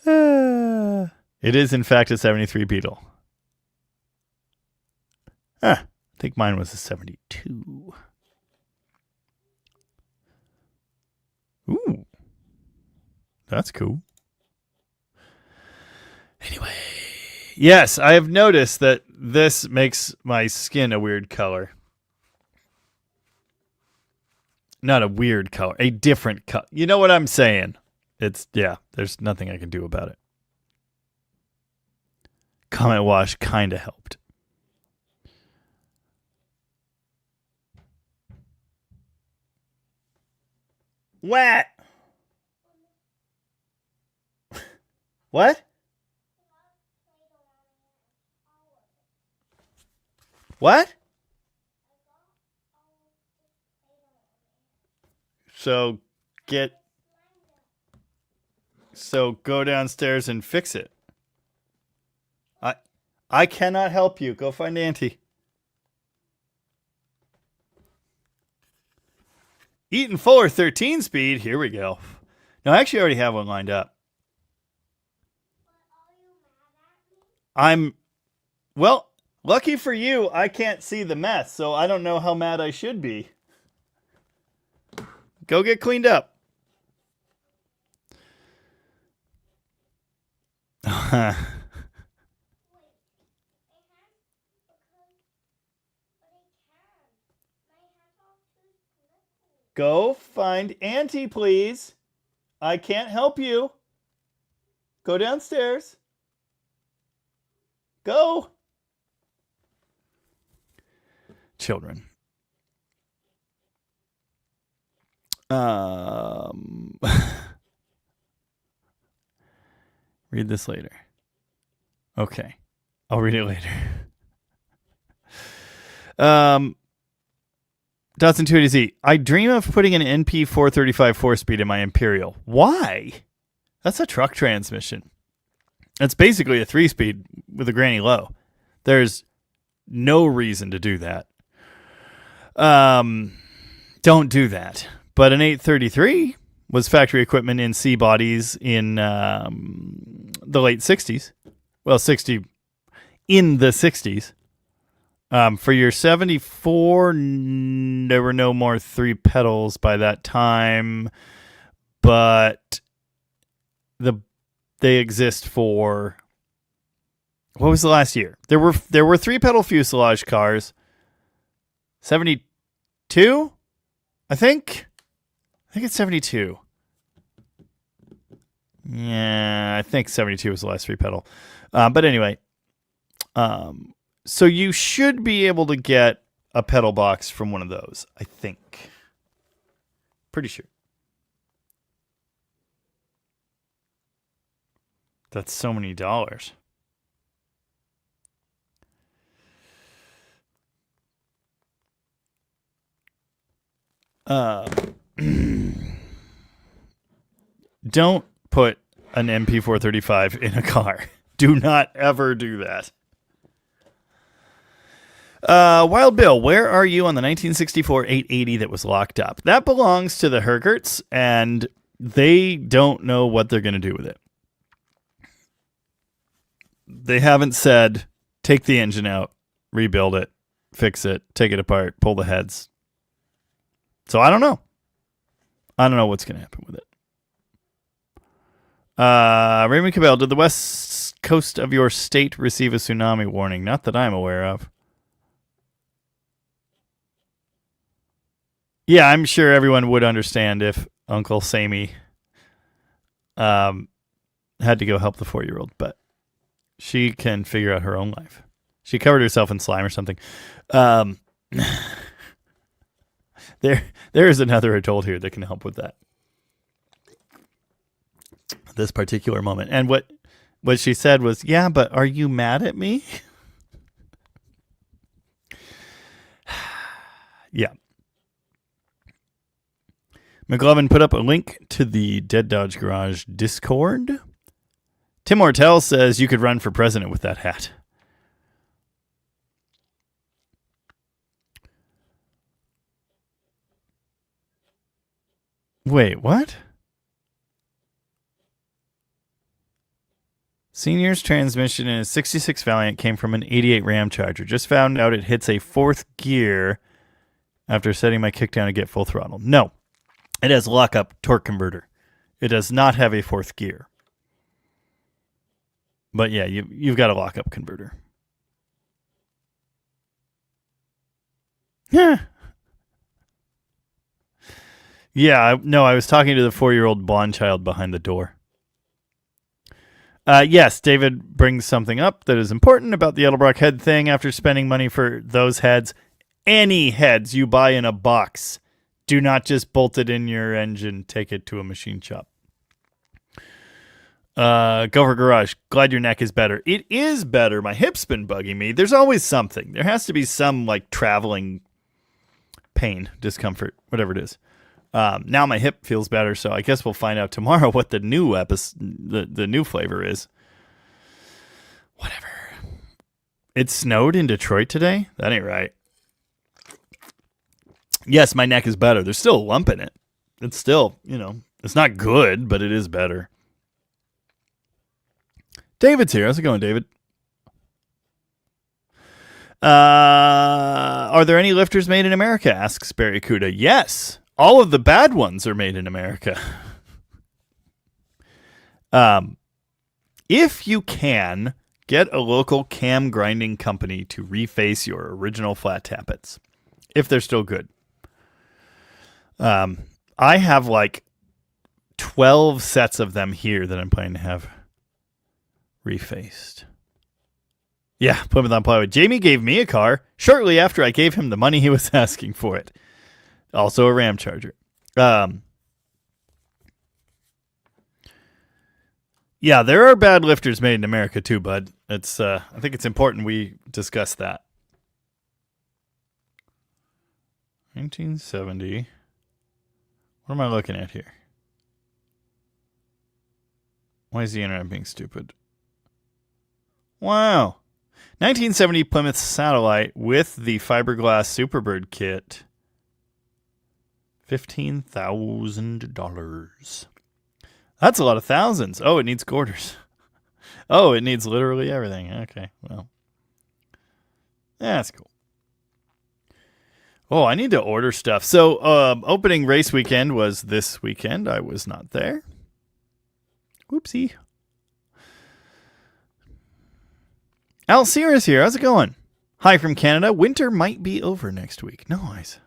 It is, in fact, a 73 Beetle. I think mine was a 72. Ooh. That's cool. Anyway. Yes, I have noticed that this makes my skin a weird color. Not a weird color. A different color. You know what I'm saying? There's nothing I can do about it. Comment wash kind of helped. What? What? What? So go downstairs and fix it. I cannot help you. Go find Auntie. Eaton Fuller 13 speed. Here we go. No, I actually already have one lined up. Well, lucky for you, I can't see the mess, so I don't know how mad I should be. Go get cleaned up. Go find Auntie, please. I can't help you. Go downstairs. Go. Children. Read this later. Okay. I'll read it later. Dotson 280Z. I dream of putting an NP 435 4-speed in my Imperial. Why? That's a truck transmission. It's basically a 3-speed with a granny low. There's no reason to do that. Don't do that. But an 833 was factory equipment in C bodies in the late 60s. Well, in the 60s. For your 74, there were no more 3 pedals by that time, but they exist for, what was the last year? There were 3 pedal fuselage cars. 72, I think it's 72. Yeah, I think 72 was the last 3 pedal. But anyway, so you should be able to get a pedal box from one of those, I think. Pretty sure. That's so many dollars. Don't put an MP435 in a car. Do not ever do that. Wild Bill, where are you on the 1964 880 that was locked up? That belongs to the Hergerts, and they don't know what they're going to do with it. They haven't said, take the engine out, rebuild it, fix it, take it apart, pull the heads. So I don't know. I don't know what's going to happen with it. Raymond Cabell, did the west coast of your state receive a tsunami warning? Not that I'm aware of. Yeah, I'm sure everyone would understand if Uncle Sammy had to go help the 4-year-old, but she can figure out her own life. She covered herself in slime or something. There is another adult here that can help with that. This particular moment. And what she said was, yeah, but are you mad at me? Yeah. McLovin put up a link to the Dead Dodge Garage Discord. Tim Ortell says you could run for president with that hat. Wait, what? Senior's transmission in a 66 Valiant came from an 88 Ram Charger. Just found out it hits a 4th gear after setting my kick down to get full throttle. No, it has lockup torque converter. It does not have a 4th gear. But yeah, you've got a lockup converter. Yeah. Yeah, no, I was talking to the 4-year-old blonde child behind the door. Yes, David brings something up that is important about the Edelbrock head thing. After spending money for those heads, any heads you buy in a box, do not just bolt it in your engine, take it to a machine shop. Gopher Garage, glad your neck is better. It is better. My hip's been bugging me. There's always something. There has to be some like traveling pain, discomfort, whatever it is. Now my hip feels better, so I guess we'll find out tomorrow what the new the new flavor is. Whatever. It snowed in Detroit today? That ain't right. Yes, my neck is better. There's still a lump in it. It's still, it's not good, but it is better. David's here. How's it going, David? Are there any lifters made in America? Asks Barracuda. Yes. All of the bad ones are made in America. If you can, get a local cam grinding company to reface your original flat tappets, if they're still good. I have like 12 sets of them here that I'm planning to have refaced. Yeah, Plymouth on Plywood. Jamie gave me a car shortly after I gave him the money he was asking for it. Also a Ram Charger. Yeah, there are bad lifters made in America too, bud. It's I think it's important we discuss that. 1970. What am I looking at here? Why is the internet being stupid? Wow. 1970 Plymouth Satellite with the fiberglass Superbird kit. $15,000. That's a lot of thousands. Oh, it needs quarters. Oh, it needs literally everything. Okay, well. Yeah, that's cool. Oh, I need to order stuff. So, opening race weekend was this weekend. I was not there. Whoopsie. Al Sears here. How's it going? Hi from Canada. Winter might be over next week. Nice.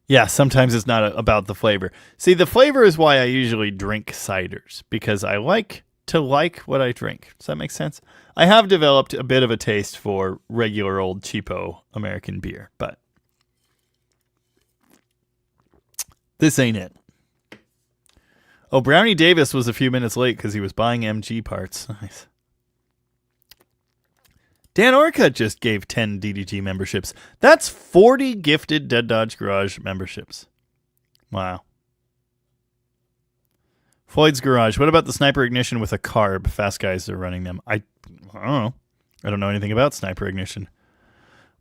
Yeah, sometimes it's not about the flavor. See, the flavor is why I usually drink ciders, because I like to like what I drink. Does that make sense? I have developed a bit of a taste for regular old cheapo American beer, but this ain't it. Oh, Brownie Davis was a few minutes late because he was buying MG parts. Nice. Dan Orcutt just gave 10 DDG memberships. That's 40 gifted Dead Dodge Garage memberships. Wow. Floyd's Garage. What about the sniper ignition with a carb? Fast guys are running them. I don't know. I don't know anything about sniper ignition.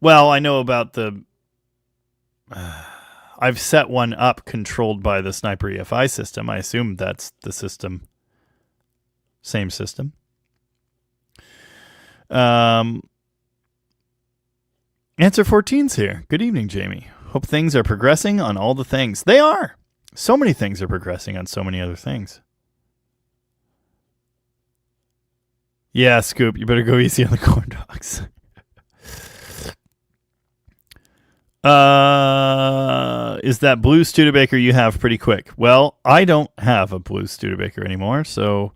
Well, I know about the... I've set one up controlled by the Sniper EFI system. I assume that's the system. Same system. Answer 14's here. Good evening, Jamie. Hope things are progressing on all the things. They are. So many things are progressing on so many other things. Yeah, Scoop, you better go easy on the corn dogs. Is that blue Studebaker you have pretty quick? Well, I don't have a blue Studebaker anymore, so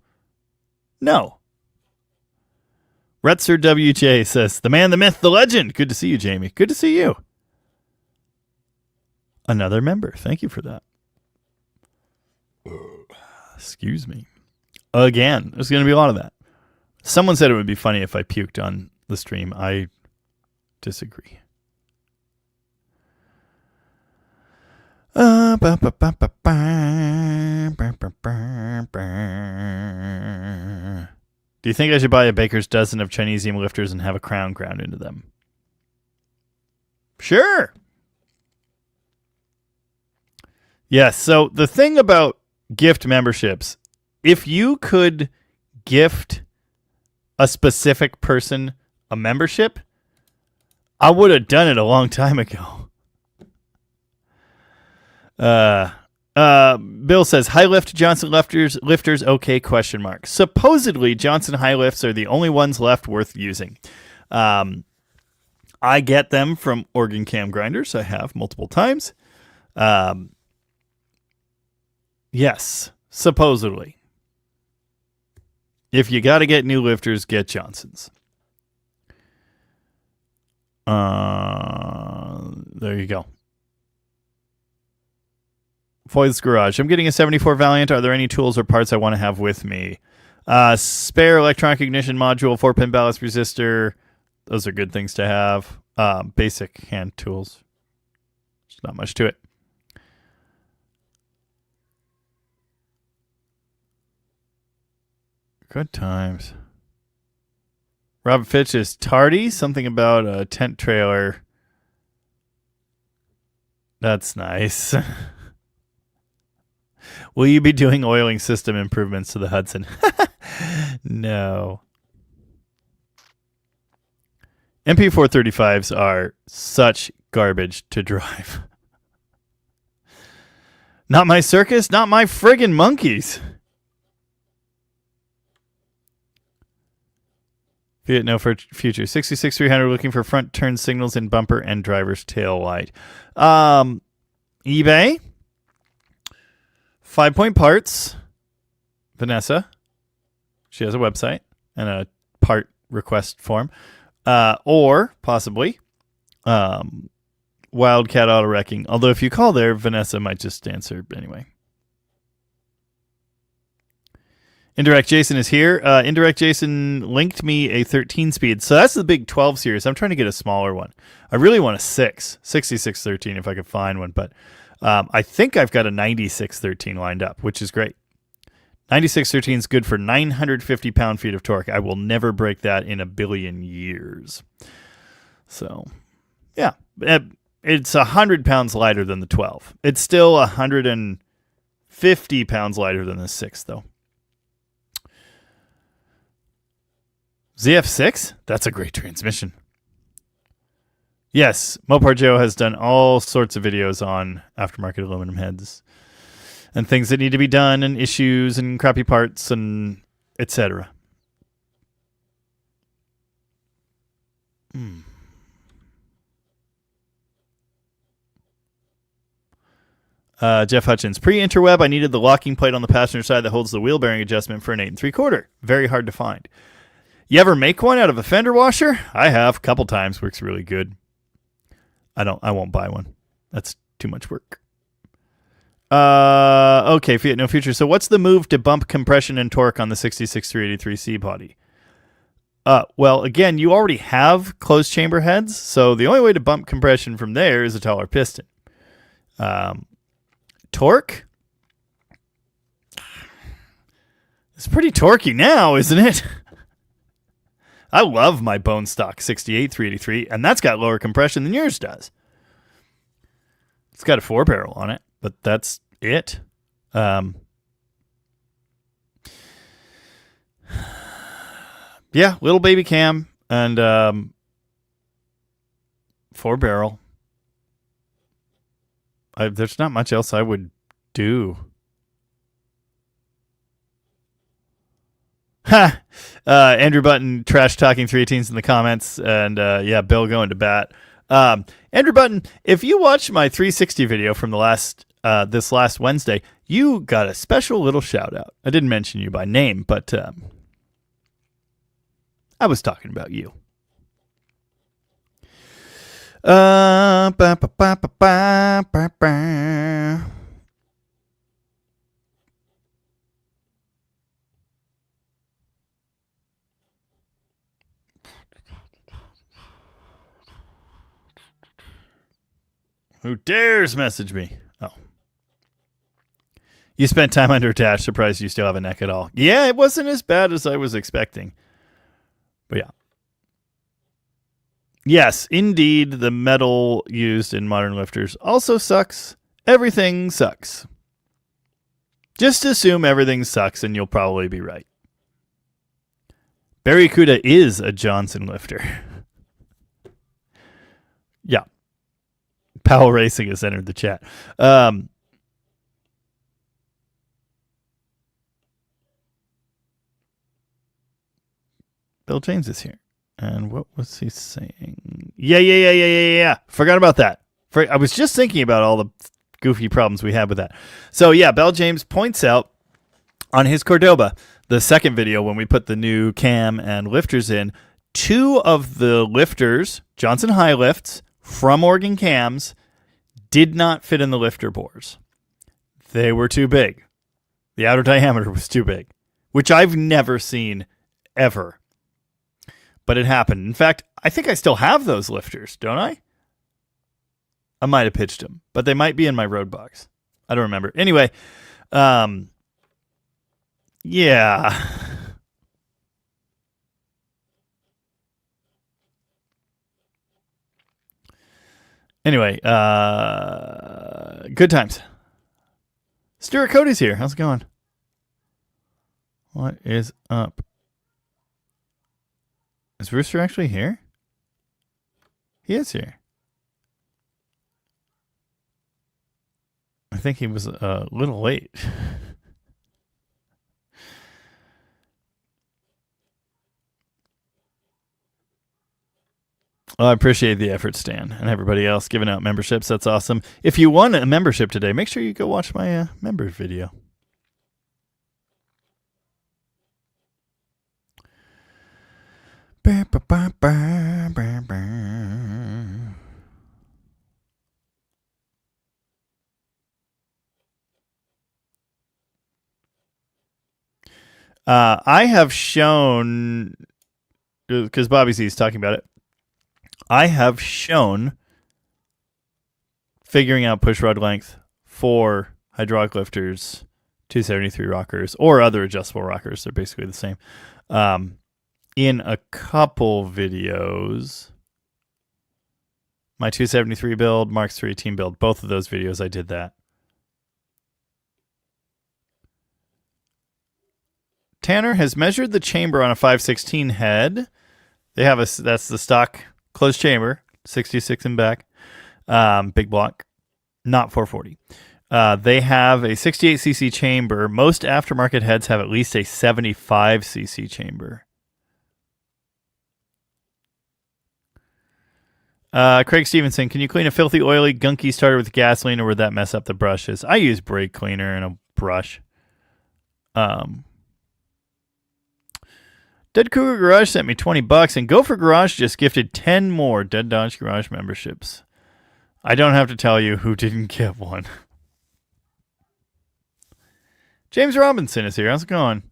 no. Retzer WJ says, the man, the myth, the legend. Good to see you, Jamie. Good to see you. Another member. Thank you for that. Excuse me. Again, there's going to be a lot of that. Someone said it would be funny if I puked on the stream. I disagree. Do you think I should buy a baker's dozen of Chinesium lifters and have a crown ground into them? Sure. Yes, so the thing about gift memberships, if you could gift a specific person a membership, I would have done it a long time ago. Bill says, high lift Johnson lifters okay, question mark. Supposedly, Johnson high lifts are the only ones left worth using. I get them from Organ Cam Grinders. I have multiple times. Yes, supposedly. If you got to get new lifters, get Johnson's. There you go. Floyd's Garage. I'm getting a 74 Valiant. Are there any tools or parts I want to have with me? Spare electronic ignition module, 4-pin ballast resistor. Those are good things to have. Basic hand tools. There's not much to it. Good times. Robert Fitch is tardy. Something about a tent trailer. That's nice. Will you be doing oiling system improvements to the Hudson? No. MP435s are such garbage to drive. Not my circus, not my friggin' monkeys. Fiat no future. 66300 looking for front turn signals in bumper and driver's tail light. eBay. 5-point parts. Vanessa. She has a website and a part request form. Or possibly Wildcat Auto Wrecking. Although if you call there, Vanessa might just answer anyway. Indirect Jason is here. Indirect Jason linked me a 13-speed. So that's the big 12 series. I'm trying to get a smaller one. I really want a 6613 if I could find one. But I think I've got a 9613 lined up, which is great. 9613 is good for 950 pound-feet of torque. I will never break that in a billion years. So, yeah. It's 100 pounds lighter than the 12. It's still 150 pounds lighter than the 6, though. ZF6? That's a great transmission. Yes, Mopar Joe has done all sorts of videos on aftermarket aluminum heads and things that need to be done and issues and crappy parts and etc. Jeff Hutchins. Pre-interweb, I needed the locking plate on the passenger side that holds the wheel bearing adjustment for an 8 3/4. Very hard to find. You ever make one out of a fender washer? I have a couple times. Works really good. I won't buy one. That's too much work. Okay, Fiat no future. So what's the move to bump compression and torque on the 66383C body? Well, again, you already have closed chamber heads, so the only way to bump compression from there is a taller piston. Torque? It's pretty torquey now, isn't it? I love my bone stock 68 383, and that's got lower compression than yours does. It's got a 4-barrel on it, but that's it. Yeah, little baby cam and 4-barrel. There's not much else I would do. Ha! Andrew Button trash talking 318s in the comments, and yeah, Bill going to bat. Andrew Button, if you watched my 360 video from the this last Wednesday, you got a special little shout out. I didn't mention you by name, but I was talking about you. Ba, ba, ba, ba, ba, ba, ba. Who dares message me? Oh. You spent time under attached. Surprised you still have a neck at all. Yeah, it wasn't as bad as I was expecting. But yeah. Yes, indeed, the metal used in modern lifters also sucks. Everything sucks. Just assume everything sucks and you'll probably be right. Barracuda is a Johnson lifter. Yeah. Powell Racing has entered the chat. Bill James is here. And what was he saying? Yeah. Forgot about that. I was just thinking about all the goofy problems we had with that. So yeah, Bill James points out on his Cordoba, the second video when we put the new cam and lifters in, 2 of the lifters, Johnson High Lifts, from Oregon cams, did not fit in the lifter bores. They were too big. The outer diameter was too big, which I've never seen ever. But it happened. In fact, I think I still have those lifters, don't I? I might have pitched them, but they might be in my road box. I don't remember. Anyway, yeah. Anyway, good times. Stuart Cody's here. How's it going? What is up? Is Rooster actually here? He is here. I think he was a little late. Well, I appreciate the effort, Stan, and everybody else giving out memberships. That's awesome. If you won a membership today, make sure you go watch my member video. I have shown, because Bobby Z is talking about it, I have shown figuring out push rod length for hydraulic lifters, 273 rockers, or other adjustable rockers. They're basically the same. In a couple videos. My 273 build, Mark's 318 build, both of those videos I did that. Tanner has measured the chamber on a 516 head. They have that's the stock closed chamber, 66 in back, big block, not 440. They have a 68cc chamber. Most aftermarket heads have at least a 75cc chamber. Craig Stevenson, can you clean a filthy, oily, gunky starter with gasoline, or would that mess up the brushes? I use brake cleaner and a brush. Dead Cougar Garage sent me $20, and Gopher Garage just gifted 10 more Dead Dodge Garage memberships. I don't have to tell you who didn't get one. James Robinson is here. How's it going?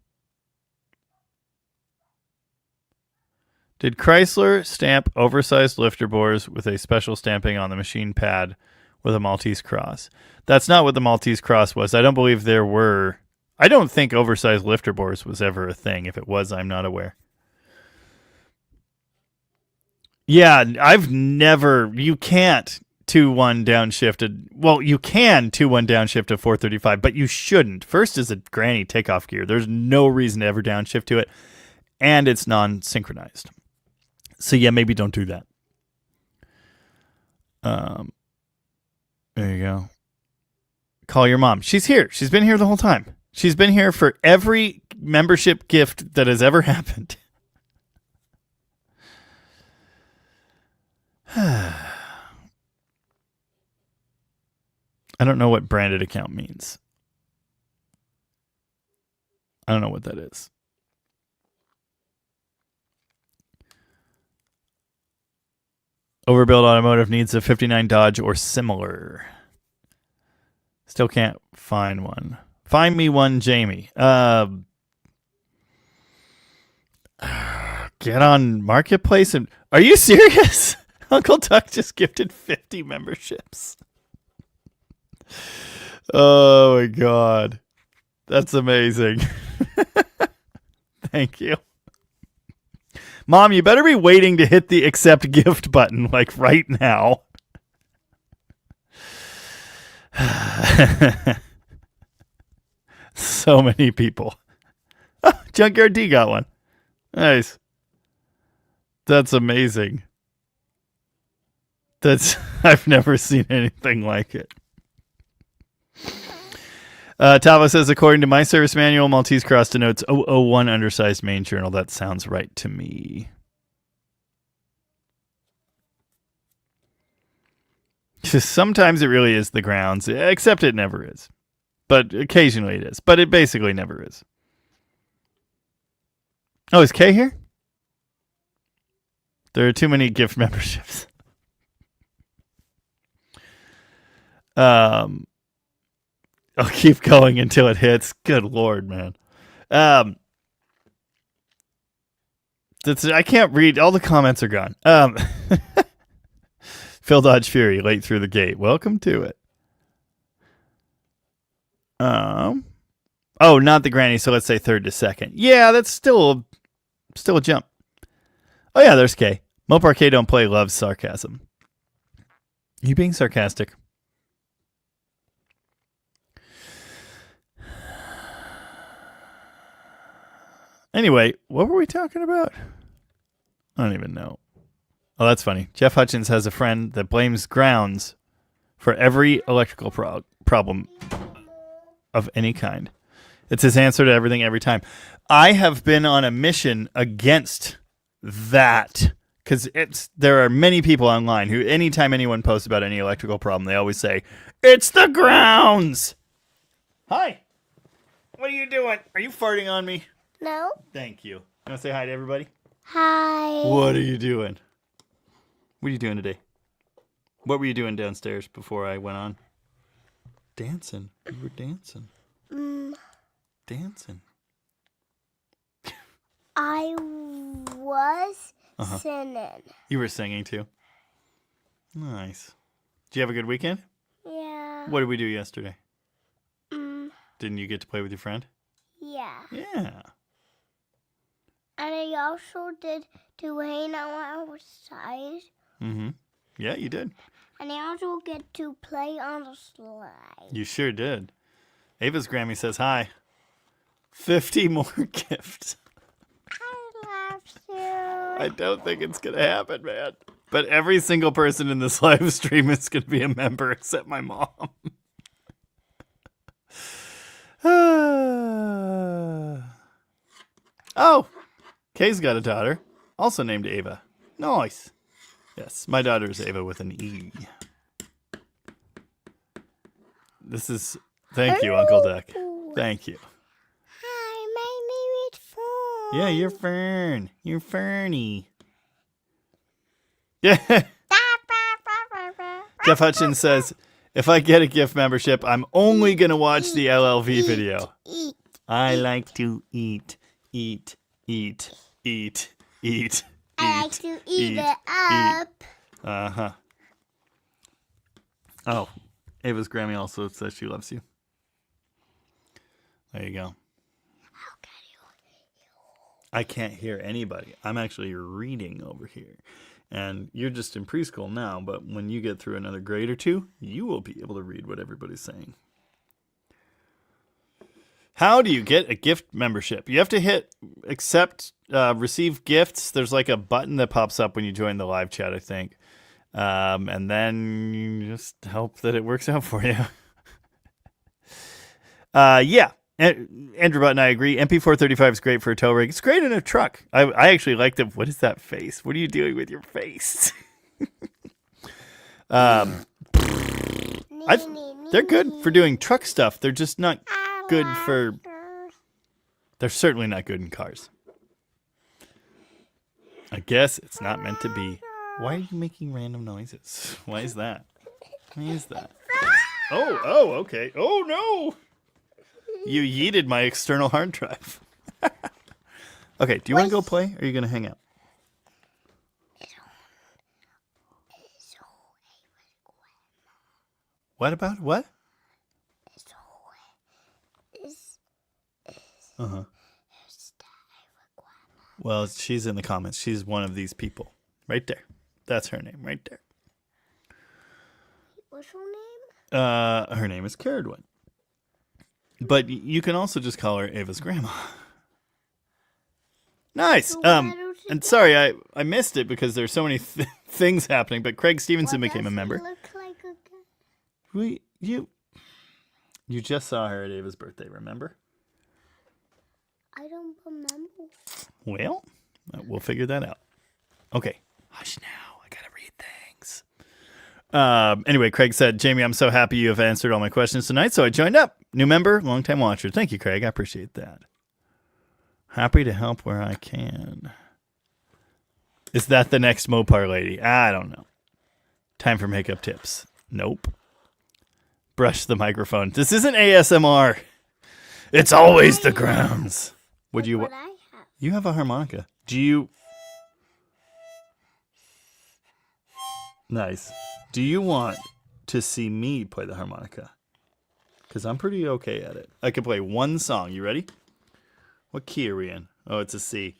Did Chrysler stamp oversized lifter bores with a special stamping on the machine pad with a Maltese cross? That's not what the Maltese cross was. I don't believe there were. I don't think oversized lifter bores was ever a thing. If it was, I'm not aware. Yeah, I've never. You can't 2-1 downshift. Well, you can 2-1 downshift a 435, but you shouldn't. First is a granny takeoff gear. There's no reason to ever downshift to it, and it's non-synchronized. So yeah, maybe don't do that. There you go. Call your mom. She's here. She's been here the whole time. She's been here for every membership gift that has ever happened. I don't know what branded account means. I don't know what that is. Overbuild Automotive needs a 59 Dodge or similar. Still can't find one. Find me one, Jamie. Get on Marketplace and... Are you serious? Uncle Duck just gifted 50 memberships. Oh my God. That's amazing. Thank you. Mom, you better be waiting to hit the accept gift button like right now. So many people. Oh, Junkyard D got one. Nice. That's amazing. I've never seen anything like it. Tava says, according to my service manual, Maltese Cross denotes 001 undersized main journal. That sounds right to me. Sometimes it really is the grounds, except it never is. But occasionally it is. But it basically never is. Oh, is Kay here? There are too many gift memberships. I'll keep going until it hits. Good Lord, man. I can't read. All the comments are gone. Phil Dodge Fury, late through the gate. Welcome to it. Oh, not the granny, so let's say third to second. Yeah, that's still a jump. Oh, yeah, there's K. Mopar K Don't Play loves sarcasm. You being sarcastic? Anyway, what were we talking about? I don't even know. Oh, that's funny. Jeff Hutchins has a friend that blames grounds for every electrical problem of any kind. It's his answer to everything every time. I have been on a mission against that because there are many people online who anytime anyone posts about any electrical problem, they always say, it's the grounds. Hi. What are you doing? Are you farting on me? No. Thank you. Want to say hi to everybody? Hi. What are you doing? What are you doing today? What were you doing downstairs before I went on? Dancing. You were dancing. Dancing. I was singing. You were singing too? Nice. Did you have a good weekend? Yeah. What did we do yesterday? Didn't you get to play with your friend? Yeah. Yeah. And I also did to hang out outside. Mm-hmm. Yeah, you did. And I also get to play on the slide. You sure did. Ava's Grammy says hi. 50 more gifts. I love you. I don't think it's going to happen, man. But every single person in this live stream is going to be a member except my mom. Oh, Kay's got a daughter, also named Ava. Nice. Yes, my daughter is Ava with an E. This is... Thank you, Uncle Duck. Thank you. Hi, my name is Fern. Yeah, you're Fern. You're Fernie. Yeah. Jeff Hutchins says, if I get a gift membership, I'm only going to watch the LLV video. Eat. I like to eat, eat, eat, eat, eat. I like to eat it up. Uh-huh. Oh, Ava's Grammy also says she loves you. There you go. I can't hear anybody. I'm actually reading over here. And you're just in preschool now, but when you get through another grade or two, you will be able to read what everybody's saying. How do you get a gift membership? You have to hit accept, receive gifts. There's like a button that pops up when you join the live chat, I think. And then you just hope that it works out for you. Yeah. Andrew Button, I agree. MP435 is great for a tow rig. It's great in a truck. I actually like the... What is that face? What are you doing with your face? They're good for doing truck stuff. They're just not good for... They're certainly not good in cars. I guess it's not meant to be. Why are you making random noises? Why is that? Why is that? Oh, okay. Oh, no. You yeeted my external hard drive. Okay, do you want to go play, or are you going to hang out? What about what? Well, she's in the comments. She's one of these people. Right there. That's her name, right there. What's her name? Her name is Caradwin. But you can also just call her Ava's grandma. Nice. And sorry, I missed it because there's so many things happening. But Craig Stevenson became a member. You just saw her at Ava's birthday. Remember? I don't remember. Well, we'll figure that out. Okay, hush now. I gotta read things. Anyway, Craig said, Jamie, I'm so happy you have answered all my questions tonight, so I joined up. New member, long-time watcher. Thank you, Craig. I appreciate that. Happy to help where I can. Is that the next Mopar lady? I don't know. Time for makeup tips. Nope. Brush the microphone. This isn't ASMR. It's always the grounds. Would you? What I have. You have a harmonica. Do you? Nice. Do you want to see me play the harmonica? Because I'm pretty okay at it. I can play one song. You ready? What key are we in? Oh, it's a C.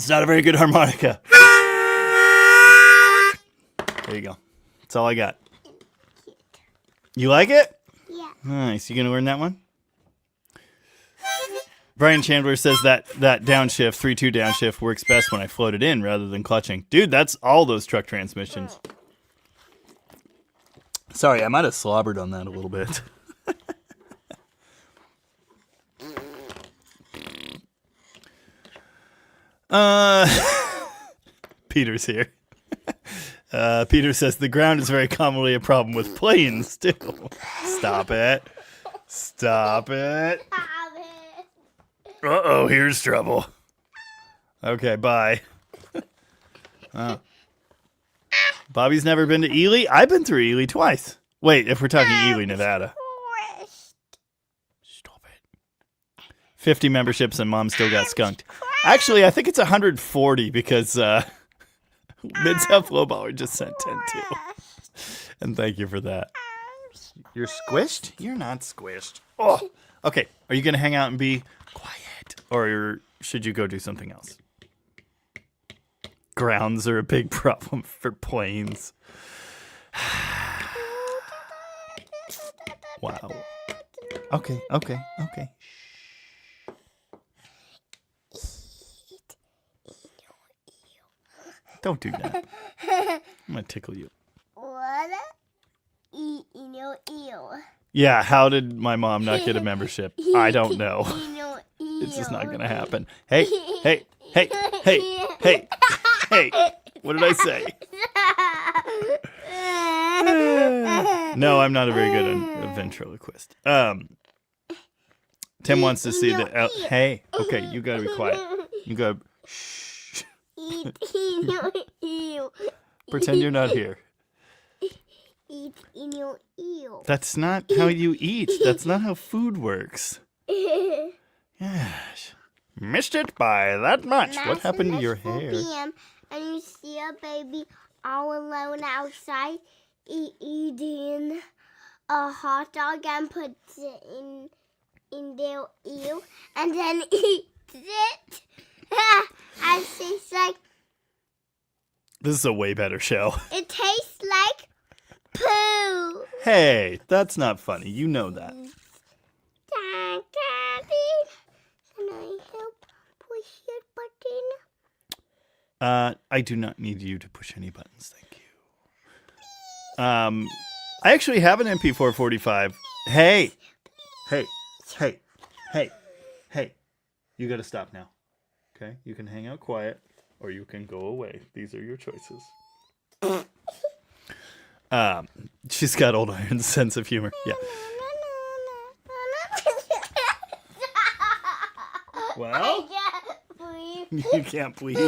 It's not a very good harmonica. There you go. That's all I got. You like it? Yeah. Nice. You gonna learn that one? Brian Chandler says that downshift, 3-2 downshift, works best when I float it in rather than clutching. Dude, that's all those truck transmissions. Sorry, I might have slobbered on that a little bit. Peter's here. Peter says the ground is very commonly a problem with planes, too. Stop it. Stop it. Uh-oh, here's trouble. Okay, bye. Bobby's never been to Ely? I've been through Ely twice. Wait, if we're talking Ely, Nevada. Stop it. 50 memberships and Mom still got skunked. Actually, I think it's 140 because Mid-South Lowballer just sent 10 too. And thank you for that. You're squished? You're not squished. Oh, okay. Are you going to hang out and be quiet? Or should you go do something else? Grounds are a big problem for planes. Wow. Okay. Don't do that. I'm going to tickle you. What? Yeah, how did my mom not get a membership? I don't know. It's just not going to happen. Hey. What did I say? No, I'm not a very good ventriloquist. Tim wants to see the... hey, okay, you got to be quiet. You got to... Shh. Pretend you're not here. That's not how you eat. That's not how food works. Gosh. Missed it by that much. What happened to your hair? PM, and you see a baby all alone outside eating a hot dog and puts it in their ear and then eats it. And she's like, this is a way better show. it tastes like poo. Hey, that's not funny. You know that. Daddy, can I help push your button? I do not need you to push any buttons, thank you. I actually have an MP445. Hey. You gotta stop now. Okay? You can hang out quiet, or you can go away. These are your choices. She's got old iron's sense of humor. Yeah. Well, you can't breathe.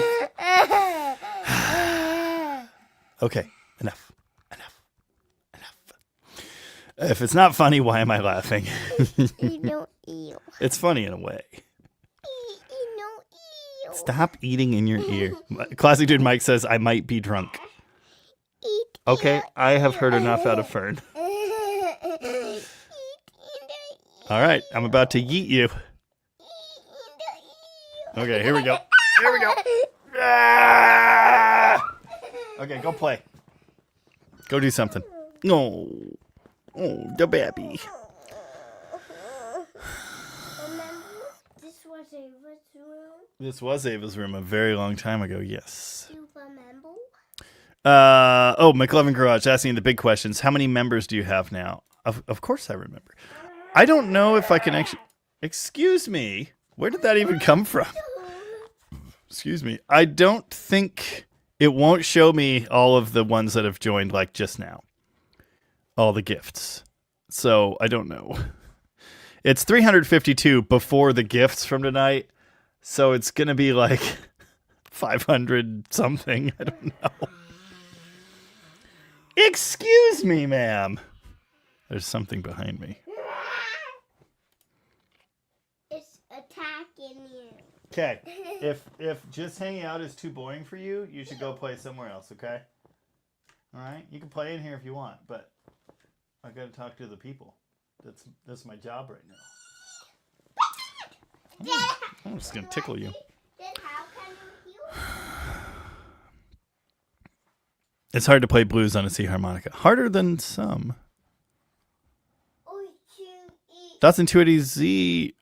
Okay, enough. If it's not funny, why am I laughing? It's funny in a way. Stop eating in your ear. Classic Dude Mike says, I might be drunk. Okay, I have heard enough out of Fern. All right, I'm about to yeet you. Okay, here we go. Ah! Okay, go play. Go do something. No. Oh, the baby. This was Ava's room a very long time ago, yes. You remember? McLovin Garage asking the big questions. How many members do you have now? Of course I remember. I don't know if I can actually... Excuse me. Where did that even come from? Excuse me. I don't think... It won't show me all of the ones that have joined like just now. All the gifts. So, I don't know. It's 352 before the gifts from tonight. So, it's going to be like 500 something. I don't know. Excuse me, ma'am. There's something behind me. It's attacking you. Okay. If just hanging out is too boring for you, you should go play somewhere else, okay? All right? You can play in here if you want, but I got to talk to the people. That's my job right now. I'm just going to tickle you. It's hard to play blues on a C harmonica. Harder than some. Datsun 280Z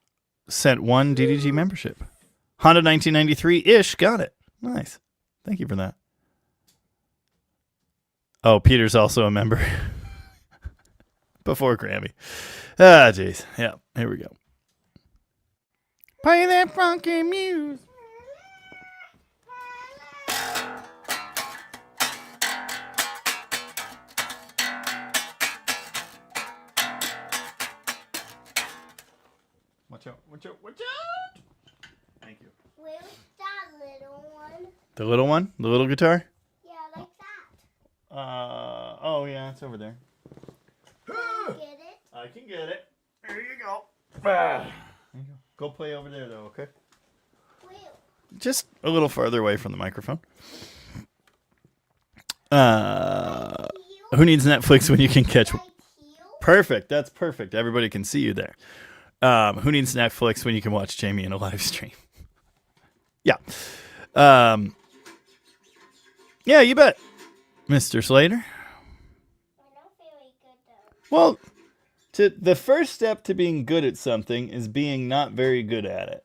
sent 1 DDG membership. Honda 1993-ish got it. Nice. Thank you for that. Oh, Peter's also a member. Before Grammy. Ah, jeez. Yeah, here we go. Play that funky music. Watch out, watch out, watch out! Thank you. Where's that little one? The little one? The little guitar? Yeah, like that. Oh yeah, it's over there. Can you get it? I can get it. There you go. There you go. Go play over there though, okay? Where? Just a little farther away from the microphone. Who needs Netflix when you can catch... Perfect, that's perfect. Everybody can see you there. Who needs Netflix when you can watch Jamie in a live stream? Yeah. Yeah, you bet, Mr. Slater. I'm not very good though. Well, the first step to being good at something is being not very good at it.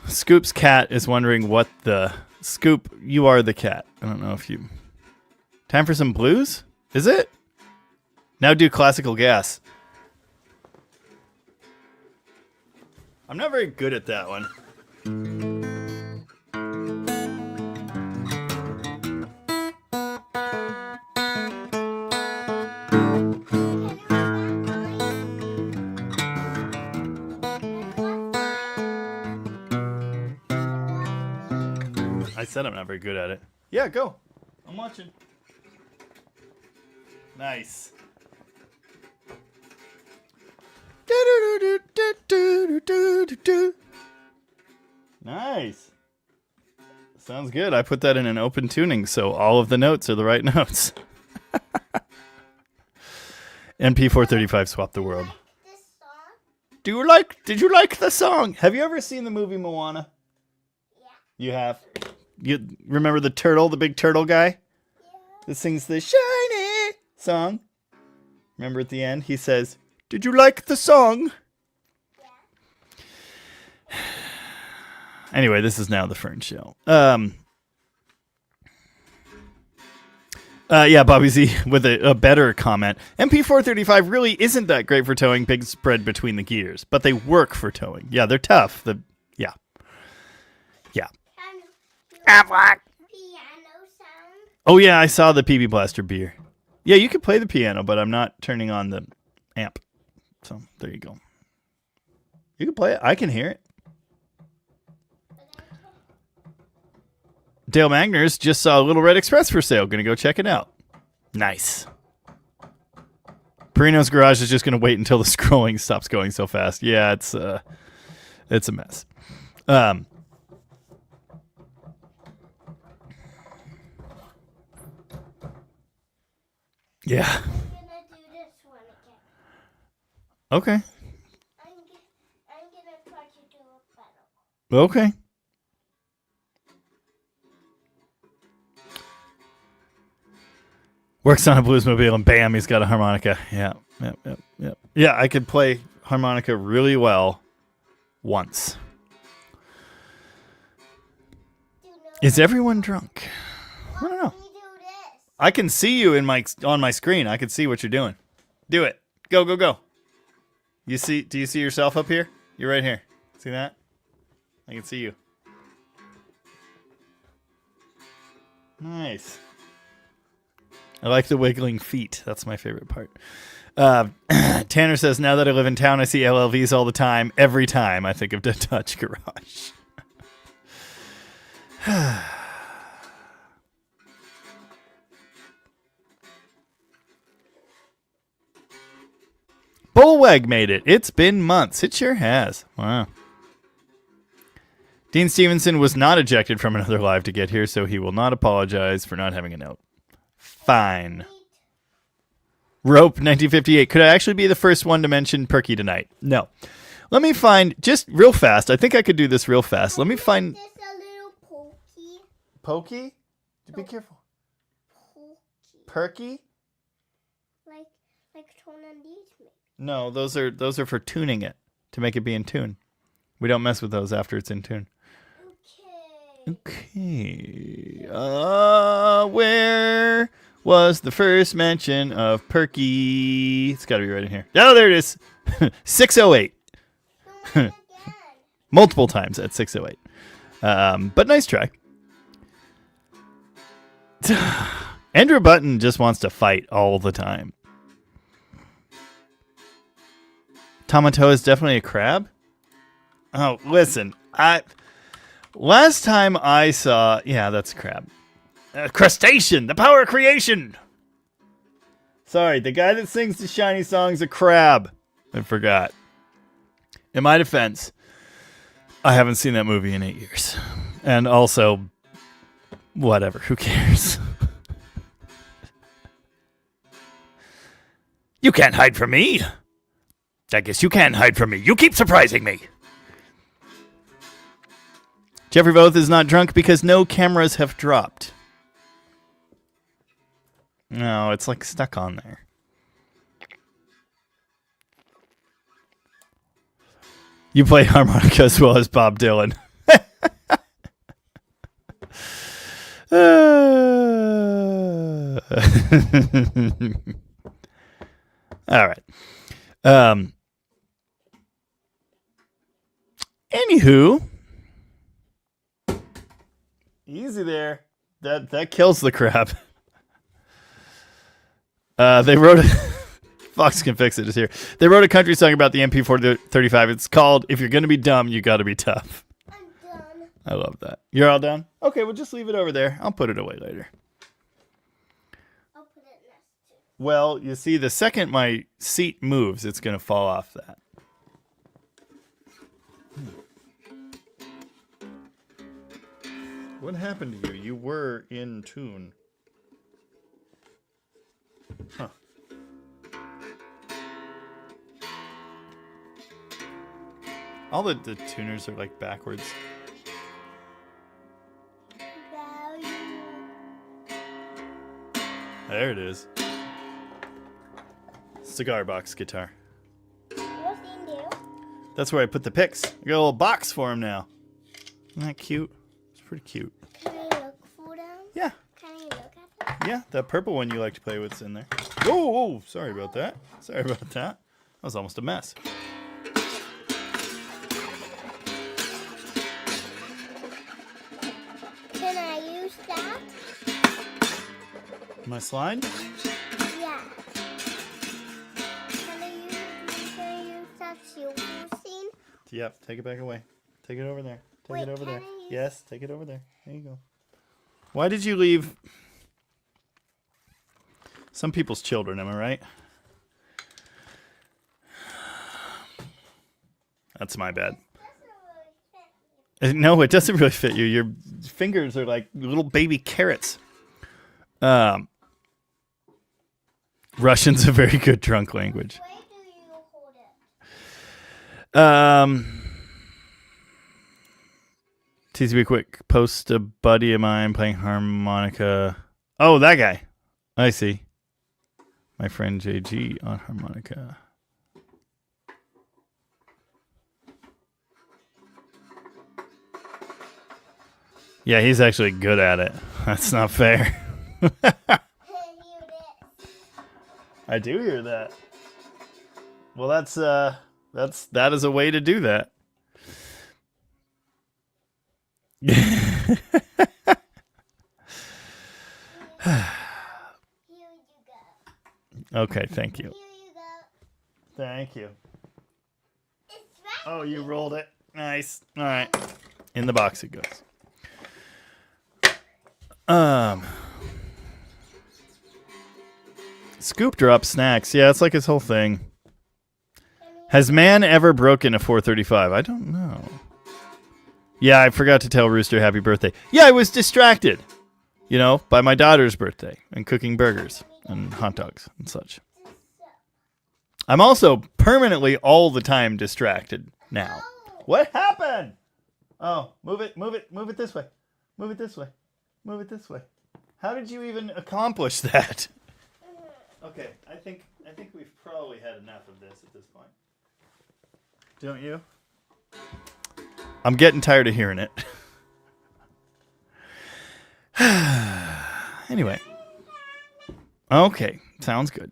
Scoop's cat is wondering what the... Scoop, you are the cat. I don't know if you... Time for some blues? Is it? Now do classical gas. I'm not very good at that one. I said I'm not very good at it. Yeah, go. I'm watching. Nice. Nice. Sounds good. I put that in an open tuning, so all of the notes are the right notes. MP435 swapped the world. This song? Did you like the song? Have you ever seen the movie Moana? Yeah. You have. You remember the turtle, the big turtle guy? Yeah. That sings the shiny song. Remember at the end, he says, "Did you like the song?" Yeah. Anyway, this is now the Fern Show. Yeah, Bobby Z with a better comment. MP435 really isn't that great for towing big spread between the gears, but they work for towing. Yeah, they're tough. Yeah. Piano sound. Oh yeah, I saw the PB Blaster beer. Yeah, you can play the piano, but I'm not turning on the amp. So there you go. You can play it. I can hear it. Dale Magners just saw Little Red Express for sale. Gonna go check it out. Nice. Perino's Garage is just gonna wait until the scrolling stops going so fast. Yeah, it's a mess. Yeah. I'm gonna do this one again. Okay. I'm gonna try to do it better. Okay. Works on a bluesmobile and bam, he's got a harmonica. Yeah. Yeah, I could play harmonica really well once. Is everyone drunk? I don't know. I can see you on my screen. I can see what you're doing. Do it. Go. Do you see yourself up here? You're right here. See that? I can see you. Nice. I like the wiggling feet. That's my favorite part. Tanner says, now that I live in town, I see LLVs all the time. Every time I think of Dead Touch Garage. Bullwag made it. It's been months. It sure has. Wow. Dean Stevenson was not ejected from another live to get here, so he will not apologize for not having a note. Fine. Rope 1958. Could I actually be the first one to mention Perky tonight? No. Let me find, just real fast. I think I could do this real fast. Let me find. There's a little pokey. Pokey? Be careful. Perky? Like tone on these. No, those are for tuning it, to make it be in tune. We don't mess with those after it's in tune. Okay. Where was the first mention of Perky? It's got to be right in here. Oh, there it is. 608. Multiple times at 608. But nice try. Andrew Button just wants to fight all the time. Tomato is definitely a crab. Oh, listen. Last time I saw... Yeah, that's a crab. Crustacean! The power of creation! Sorry, the guy that sings the shiny song's a crab. I forgot. In my defense, I haven't seen that movie in 8 years. And also, whatever. Who cares? You can't hide from me. I guess you can hide from me. You keep surprising me. Jeffrey Voth is not drunk because no cameras have dropped. No, it's like stuck on there. You play harmonica as well as Bob Dylan. All right. Anywho, easy there. That kills the crab. They wrote Fox can fix it. Is here. They wrote a country song about the MP435. It's called "If You're Gonna Be Dumb, You Gotta Be Tough." I'm done. I love that. You're all done? Okay, we'll just leave it over there. I'll put it away later. I'll put it next to. Well, you see, the second my seat moves, it's gonna fall off that. What happened to you? You were in tune. Huh. All the tuners are like backwards. Value. There it is. Cigar box guitar. What's in there? That's where I put the picks. I got a little box for him now. Isn't that cute? It's pretty cute. Can I look for them? Yeah. Can I look at them? Yeah, that purple one you like to play with's in there. Oh, sorry about that. Sorry about that. That was almost a mess. Can I use that? My slide? Yeah. Can I use that silver scene? Yep, take it back away. Take it over there. Take Wait, it over can there. I use- Yes, take it over there. There you go. Why did you leave some people's children, am I right? That's my bad. No, it doesn't really fit you. Your fingers are like little baby carrots. Russian's a very good drunk language. Where do you hold it? Tease me quick. Post a buddy of mine playing harmonica. Oh, that guy. I see. My friend JG on harmonica. Yeah, he's actually good at it. That's not fair. I do hear that. Well, that is a way to do that. Here you go. Okay, thank you. Here you go. Thank you. It's right. Oh, you rolled it. Nice. All right. In the box it goes. Scoop drop snacks. Yeah, it's like his whole thing. Has man ever broken a 435? I don't know. Yeah, I forgot to tell Rooster happy birthday. Yeah, I was distracted, by my daughter's birthday and cooking burgers and hot dogs and such. I'm also permanently all the time distracted now. What happened? Oh, move it this way. Move it this way. Move it this way. How did you even accomplish that? Okay, I think we've probably had enough of this at this point. Don't you? I'm getting tired of hearing it. Anyway. Okay, sounds good.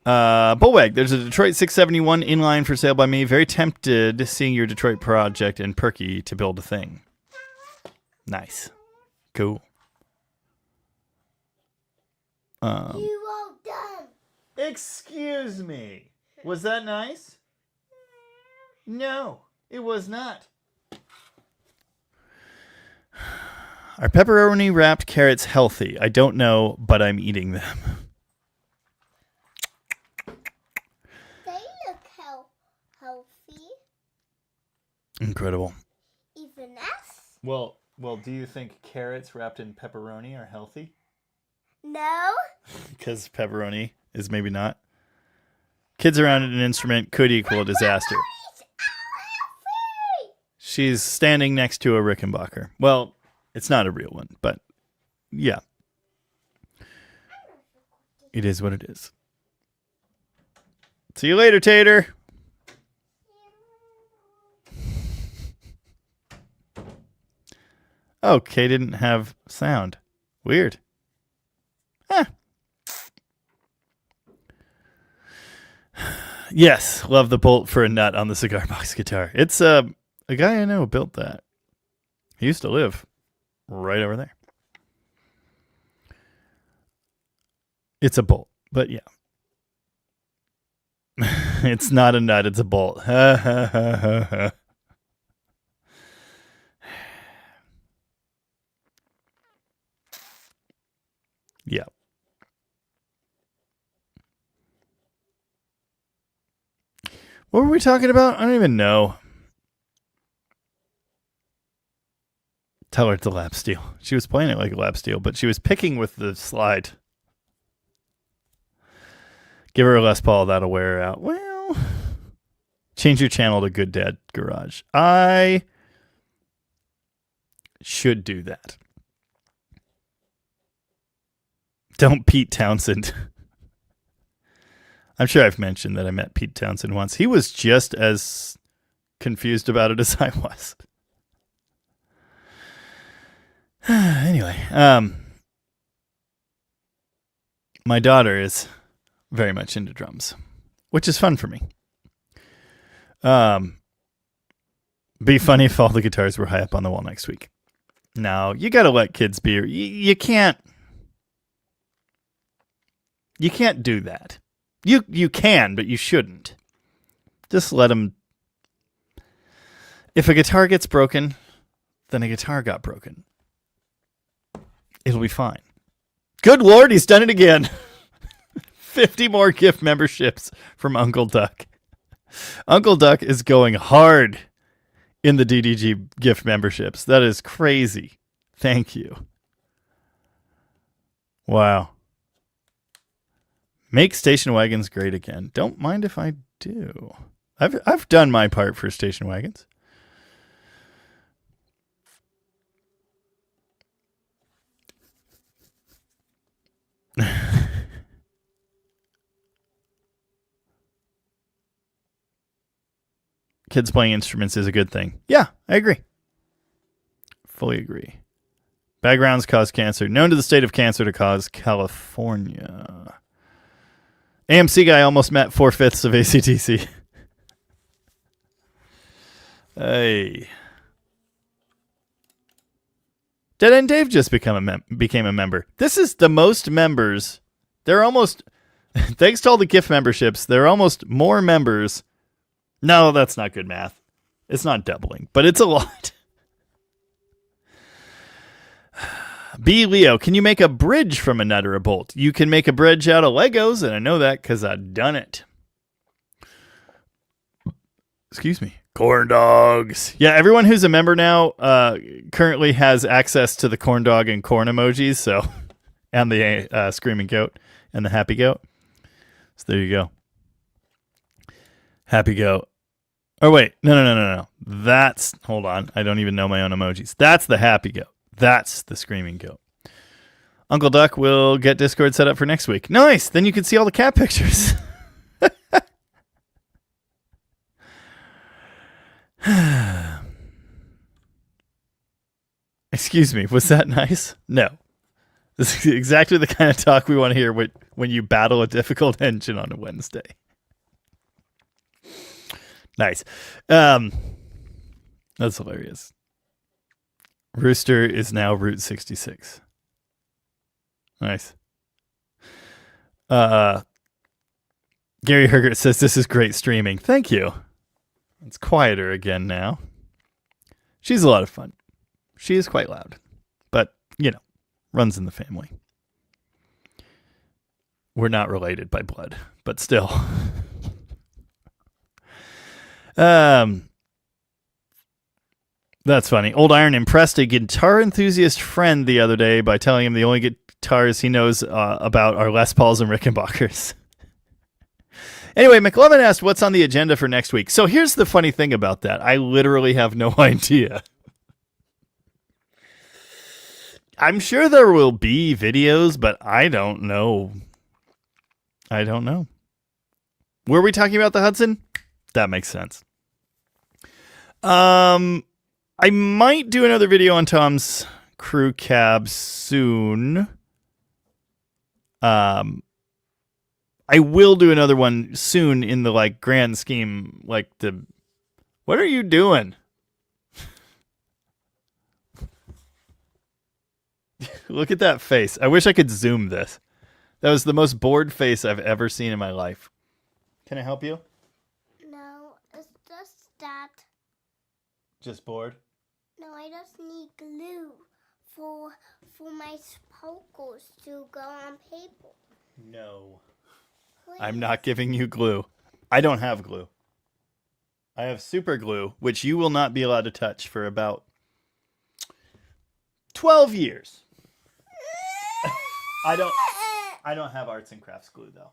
Bullwag, there's a Detroit 671 inline for sale by me. Very tempted seeing your Detroit project and Perky to build a thing. Nice. Cool. You all done. Excuse me. Was that nice? No, it was not. Are pepperoni wrapped carrots healthy? I don't know, but I'm eating them. They look healthy. Incredible. Even us? Well, do you think carrots wrapped in pepperoni are healthy? No. Because pepperoni is maybe not. Kids around an instrument could equal a disaster. She's standing next to a Rickenbacker. Well, it's not a real one, but yeah. It is what it is. See you later, Tater. Oh, Kay didn't have sound. Weird. Yes, love the bolt for a nut on the cigar box guitar. It's a guy I know built that. He used to live right over there. It's a bolt, but yeah. It's not a nut, it's a bolt. Yeah. What were we talking about? I don't even know. Tell her it's a lap steel. She was playing it like a lap steel, but she was picking with the slide. Give her a Les Paul, that'll wear her out. Well, change your channel to Good Dad Garage. I should do that. Don't Pete Townsend. I'm sure I've mentioned that I met Pete Townsend once. He was just as confused about it as I was. Anyway, my daughter is very much into drums, which is fun for me. Be funny if all the guitars were high up on the wall next week. No, you got to let kids be. You can't do that. You can, but you shouldn't. Just let them. If a guitar gets broken, then a guitar got broken. It'll be fine. Good Lord, he's done it again. 50 more gift memberships from Uncle Duck. Uncle Duck is going hard in the DDG gift memberships. That is crazy. Thank you. Wow. Make station wagons great again. Don't mind if I do. I've done my part for station wagons. Kids playing instruments is a good thing. Yeah, I agree. Fully agree. Backgrounds cause cancer. Known to the state of cancer to cause California. AMC guy almost met 4/5 of ACTC. Hey. Dead End Dave just became a member. This is the most members. They're almost, thanks to all the gift memberships, there are almost more members. No, that's not good math. It's not doubling, but it's a lot. B. Leo, can you make a bridge from a nut or a bolt? You can make a bridge out of Legos, and I know that because I've done it. Excuse me. Corn dogs. Yeah, everyone who's a member now currently has access to the corn dog and corn emojis, so and the screaming goat and the happy goat. So there you go. Happy goat. Oh, wait. No. Hold on. I don't even know my own emojis. That's the happy goat. That's the screaming goat. Uncle Duck will get Discord set up for next week. Nice. Then you can see all the cat pictures. Excuse me. Was that nice? No. This is exactly the kind of talk we want to hear when you battle a difficult engine on a Wednesday. Nice. That's hilarious. Rooster is now Route 66. Nice. Gary Hergert says this is great streaming. Thank you. It's quieter again now. She's a lot of fun. She is quite loud. But, runs in the family. We're not related by blood, but still. That's funny. Old Iron impressed a guitar enthusiast friend the other day by telling him the only guitars he knows about are Les Pauls and Rickenbackers. Anyway, McLovin asked what's on the agenda for next week. So here's the funny thing about that. I literally have no idea. I'm sure there will be videos, but I don't know. Were we talking about the Hudson? That makes sense. I might do another video on Tom's crew cab soon. I will do another one soon in the grand scheme, what are you doing? Look at that face. I wish I could zoom this. That was the most bored face I've ever seen in my life. Can I help you? No, it's just that. Just bored? No, I just need glue for my sparkles to go on paper. No. Please. I'm not giving you glue. I don't have glue. I have super glue, which you will not be allowed to touch for about 12 years. I don't have arts and crafts glue though.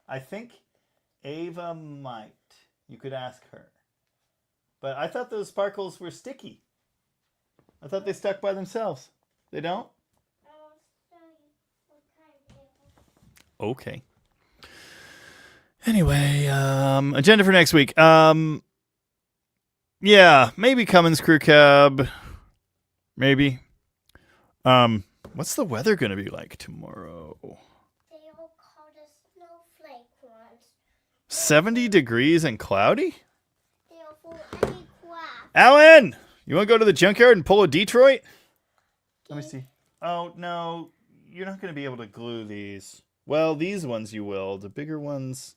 I think Ava might. You could ask her. But I thought those sparkles were sticky. I thought they stuck by themselves. They don't? I'll show you what kind of paper. Okay. Anyway, agenda for next week. Yeah, maybe Cummins crew cab. Maybe. What's the weather going to be like tomorrow? They all call the snowflake ones. 70 degrees and cloudy? They're for any crap. Alan, you want to go to the junkyard and pull a Detroit? Let me see. Oh, no, you're not going to be able to glue these. Well, these ones you will. The bigger ones,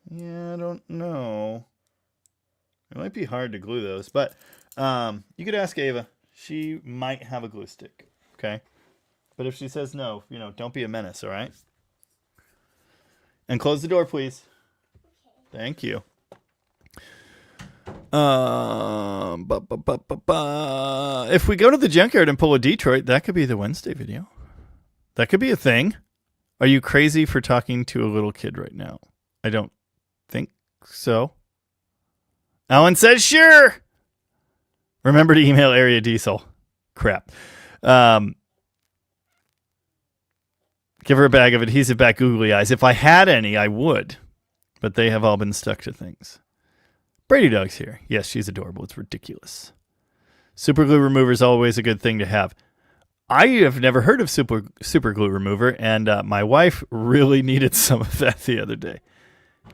yeah, I don't know. It might be hard to glue those, but you could ask Ava. She might have a glue stick, okay? But if she says no, don't be a menace, all right? And close the door, please. Okay. Thank you. If we go to the junkyard and pull a Detroit, that could be the Wednesday video. That could be a thing. Are you crazy for talking to a little kid right now? I don't think so. Alan says sure. Remember to email Area Diesel. Crap. Give her a bag of adhesive back googly eyes. If I had any, I would. But they have all been stuck to things. Brady Dog's here. Yes, she's adorable. It's ridiculous. Super glue remover is always a good thing to have. I have never heard of super glue remover, and my wife really needed some of that the other day.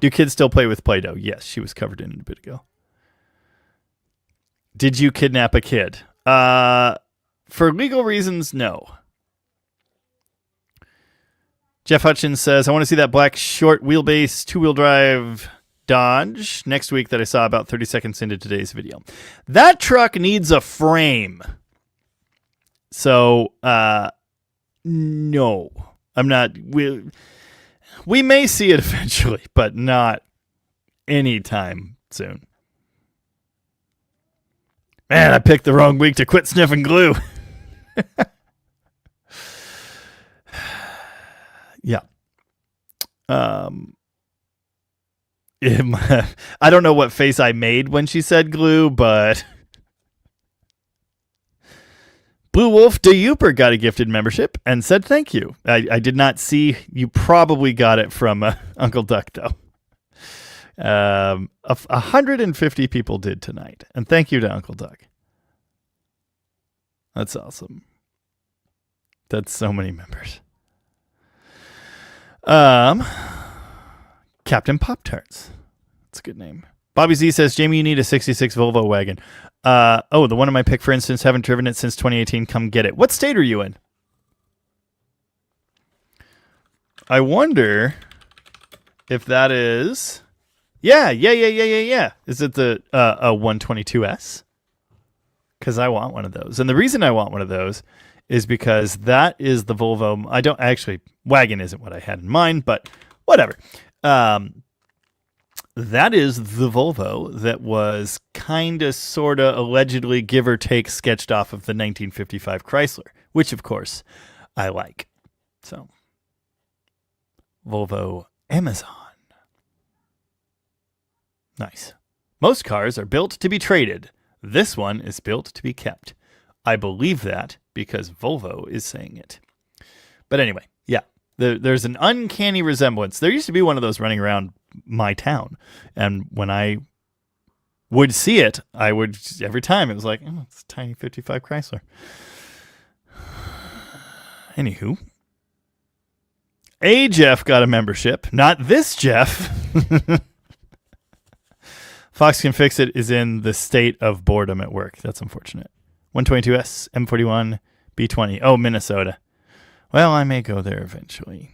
Do kids still play with Play-Doh? Yes, she was covered in it a bit ago. Did you kidnap a kid? For legal reasons, no. Jeff Hutchins says, I want to see that black short wheelbase two-wheel drive Dodge next week that I saw about 30 seconds into today's video. That truck needs a frame. So, no. I'm not... We may see it eventually, but not anytime soon. Man, I picked the wrong week to quit sniffing glue. Yeah. I don't know what face I made when she said glue, but Blue Wolf DeYuper got a gifted membership and said thank you. I did not see. You probably got it from Uncle Duck, though. 150 people did tonight. And thank you to Uncle Duck. That's awesome. That's so many members. Captain Pop-Tarts. That's a good name. Bobby Z says, Jamie, you need a 66 Volvo wagon. The one in my pick, for instance, haven't driven it since 2018. Come get it. What state are you in? I wonder if that is... Yeah. Is it the 122S? Because I want one of those. And the reason I want one of those is because that is the Volvo. I don't actually, wagon isn't what I had in mind, but whatever. That is the Volvo that was kind of, sort of, allegedly, give or take, sketched off of the 1955 Chrysler, which, of course, I like. So, Volvo Amazon. Nice. Most cars are built to be traded. This one is built to be kept. I believe that because Volvo is saying it. But anyway, yeah, there's an uncanny resemblance. There used to be one of those running around my town. And when I would see it, I would, every time, it was like, oh, it's a tiny 55 Chrysler. Anywho. A Jeff got a membership. Not this Jeff. Fox Can Fix It is in the state of boredom at work. That's unfortunate. 122S, M41, B20. Oh, Minnesota. Well, I may go there eventually.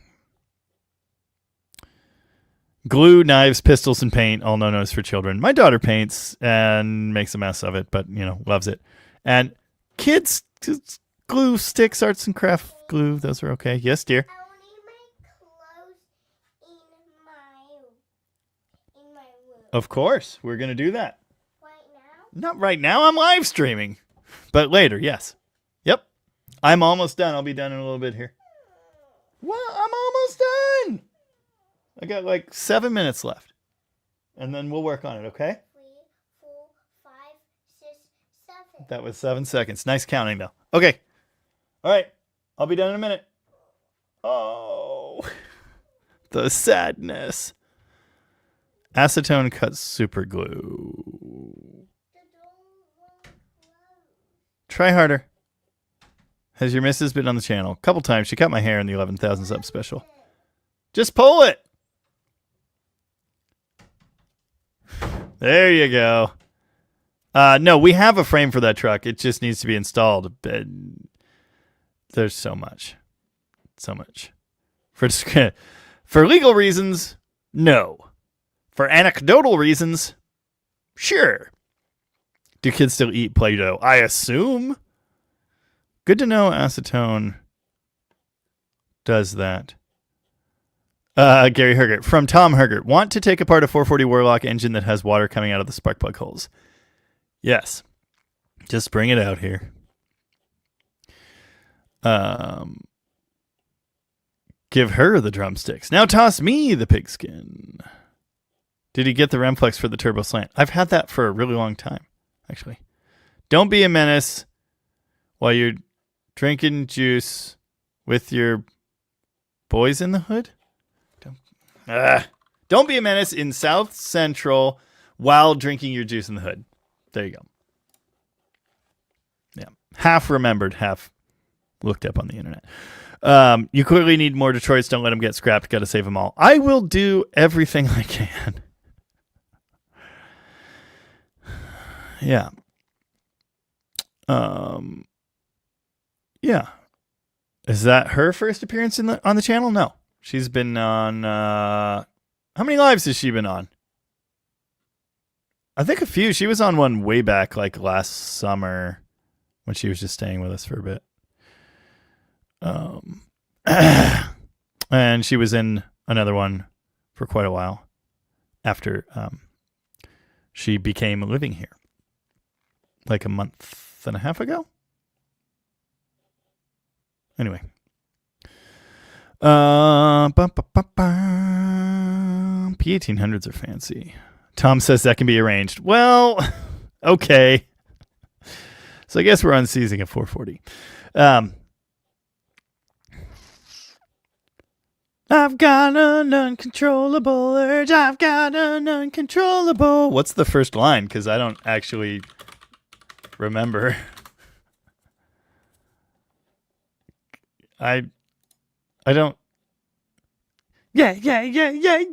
Glue, knives, pistols, and paint. All no-nos for children. My daughter paints and makes a mess of it, but, loves it. And kids, glue, sticks, arts and craft glue. Those are okay. Yes, dear. I only make clothes in my room. Of course. We're going to do that. Right now? Not right now. I'm live streaming. But later, yes. Yep. I'm almost done. I'll be done in a little bit here. What? I'm almost done. I got like 7 minutes left. And then we'll work on it, okay? 3, 4, 5, 6, 7. That was 7 seconds. Nice counting, though. Okay. All right. I'll be done in a minute. Oh. The sadness. Acetone cuts super glue. Try harder. Has your missus been on the channel? A couple times. She cut my hair in the 11,000 sub special. Just pull it. There you go. No, we have a frame for that truck. It just needs to be installed. There's so much. So much. For legal reasons, no. For anecdotal reasons, sure. Do kids still eat Play-Doh? I assume. Good to know acetone does that. Gary Hergert. From Tom Hergert. Want to take apart a 440 Warlock engine that has water coming out of the spark plug holes? Yes. Just bring it out here. Give her the drumsticks. Now toss me the pigskin. Did he get the Remflex for the turbo slant? I've had that for a really long time, actually. Don't be a menace while you're drinking juice with your boys in the hood. Don't be a menace in South Central while drinking your juice in the hood. There you go. Yeah. Half remembered, half looked up on the internet. You clearly need more Detroits. Don't let them get scrapped. Got to save them all. I will do everything I can. Yeah. Yeah. Is that her first appearance on the channel? No. She's been on, how many lives has she been on? I think a few. She was on one way back, like last summer, when she was just staying with us for a bit. And she was in another one for quite a while after she became living here, like a month and a half ago. Anyway. P1800s are fancy. Tom says that can be arranged. Well, okay. So I guess we're unseizing a 440. I've got an uncontrollable urge. I've got an uncontrollable. What's the first line? Because I don't actually remember. I don't. Yeah. Yeah. Yeah.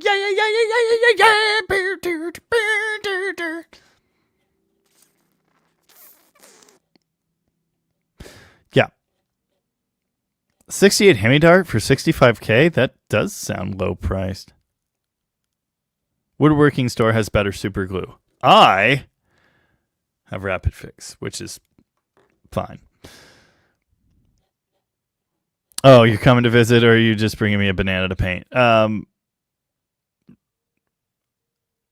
68 Hemi Dart for $65K? That does sound low priced. Woodworking store has better super glue. I have Rapid Fix, which is fine. Oh, you're coming to visit, or are you just bringing me a banana to paint?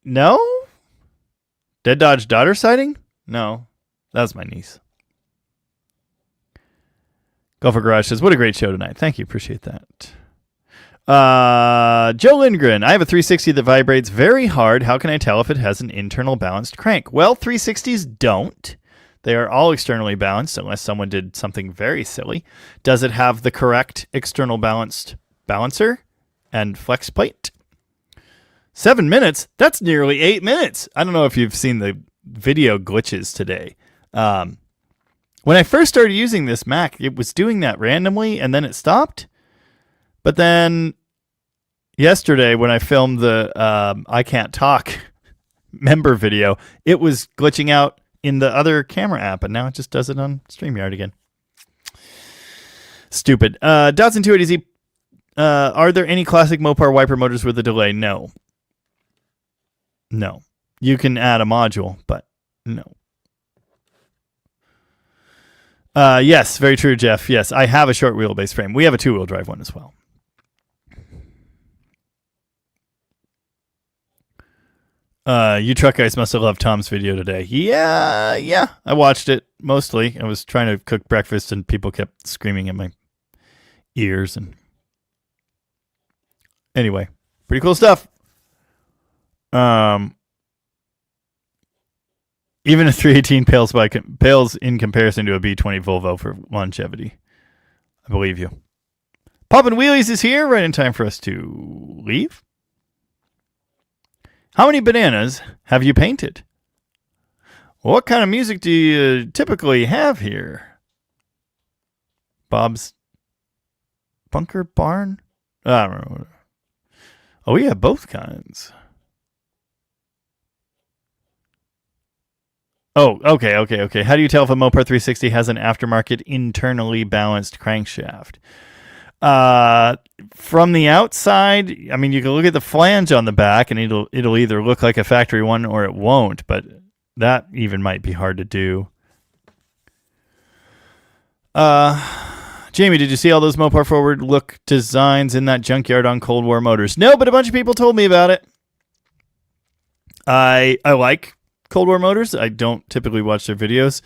No? Dead Dodge daughter sighting? No. That was my niece. Golfer Garage says, what a great show tonight. Thank you. Appreciate that. Joe Lindgren. I have a 360 that vibrates very hard. How can I tell if it has an internal balanced crank? Well, 360s don't. They are all externally balanced unless someone did something very silly. Does it have the correct external balanced balancer and flex plate? 7 minutes? That's nearly 8 minutes. I don't know if you've seen the video glitches today. When I first started using this Mac, it was doing that randomly and then it stopped. But then yesterday when I filmed the I Can't Talk member video, it was glitching out in the other camera app, and now it just does it on StreamYard again. Stupid. Datsun 280Z, are there any classic Mopar wiper motors with a delay? No. No. You can add a module, but no. Yes, very true, Jeff. Yes, I have a short wheelbase frame. We have a 2-wheel drive one as well. You truck guys must have loved Tom's video today. Yeah. I watched it mostly. I was trying to cook breakfast and people kept screaming in my ears. And anyway, pretty cool stuff. Even a 318 pales in comparison to a B20 Volvo for longevity. I believe you. Poppin' Wheelies is here right in time for us to leave. How many bananas have you painted? What kind of music do you typically have here? Bob's Bunker Barn? I don't know. Oh, we have both kinds. Oh, okay. How do you tell if a Mopar 360 has an aftermarket internally balanced crankshaft? From the outside, I mean, you can look at the flange on the back and it'll either look like a factory one or it won't, but that even might be hard to do. Jamie, did you see all those Mopar forward look designs in that junkyard on Cold War Motors? No, but a bunch of people told me about it. I like Cold War Motors. I don't typically watch their videos.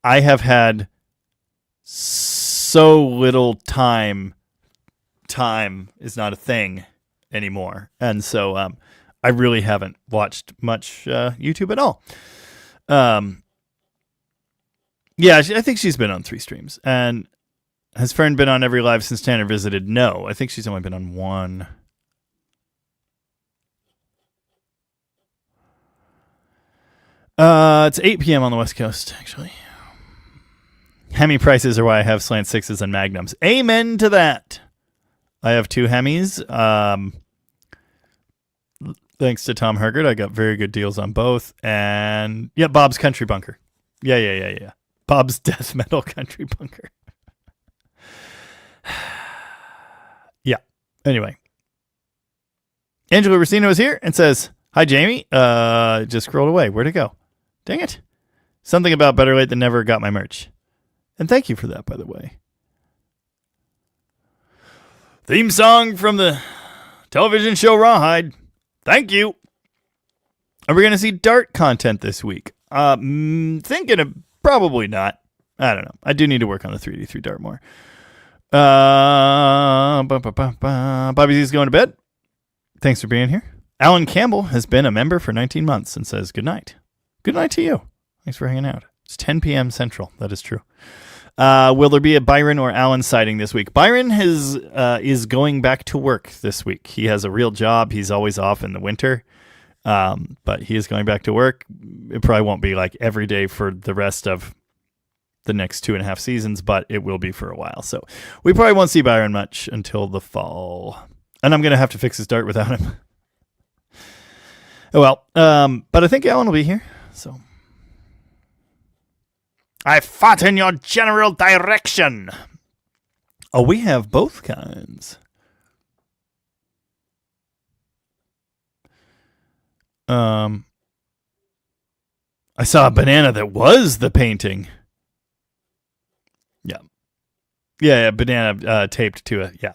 I have had so little time is not a thing anymore. And so I really haven't watched much YouTube at all. Yeah, I think she's been on 3 streams. And has Fern been on every live since Tanner visited? No, I think she's only been on 1. It's 8 p.m. on the West Coast, actually. Hemi prices are why I have slant 6s and magnums. Amen to that. I have 2 Hemis. Thanks to Tom Hergert, I got very good deals on both. And yeah, Bob's Country Bunker. Yeah. Bob's Death Metal Country Bunker. Yeah. Anyway. Angela Racino is here and says, hi, Jamie. Just scrolled away. Where'd it go? Dang it. Something about better late than never got my merch. And thank you for that, by the way. Theme song from the television show Rawhide. Thank you. Are we going to see Dart content this week? Thinking of probably not. I don't know. I do need to work on the 3D3 Dart more. Bobby Z's going to bed. Thanks for being here. Alan Campbell has been a member for 19 months and says good night. Good night to you. Thanks for hanging out. It's 10 p.m. Central. That is true. Will there be a Byron or Alan sighting this week? Byron is going back to work this week. He has a real job. He's always off in the winter. But he is going back to work. It probably won't be like every day for the rest of the next 2.5 seasons, but it will be for a while. So we probably won't see Byron much until the fall. And I'm going to have to fix his dart without him. Oh, well. But I think Alan will be here. So I fought in your general direction. Oh, we have both kinds. I saw a banana that was the painting. Yeah, banana taped to it. Yeah.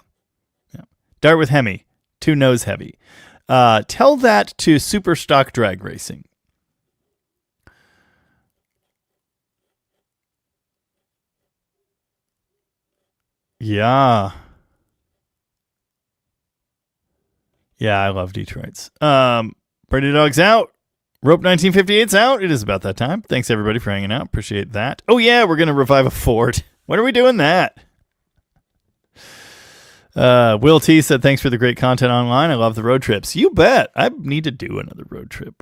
Dart with Hemi, 2 nose heavy. Tell that to Super Stock Drag Racing. Yeah. Yeah, I love Detroit's. Brady Dog's out. Rope 1958's out. It is about that time. Thanks, everybody, for hanging out. Appreciate that. Oh, yeah, we're going to revive a Ford. When are we doing that? Will T said, thanks for the great content online. I love the road trips. You bet. I need to do another road trip.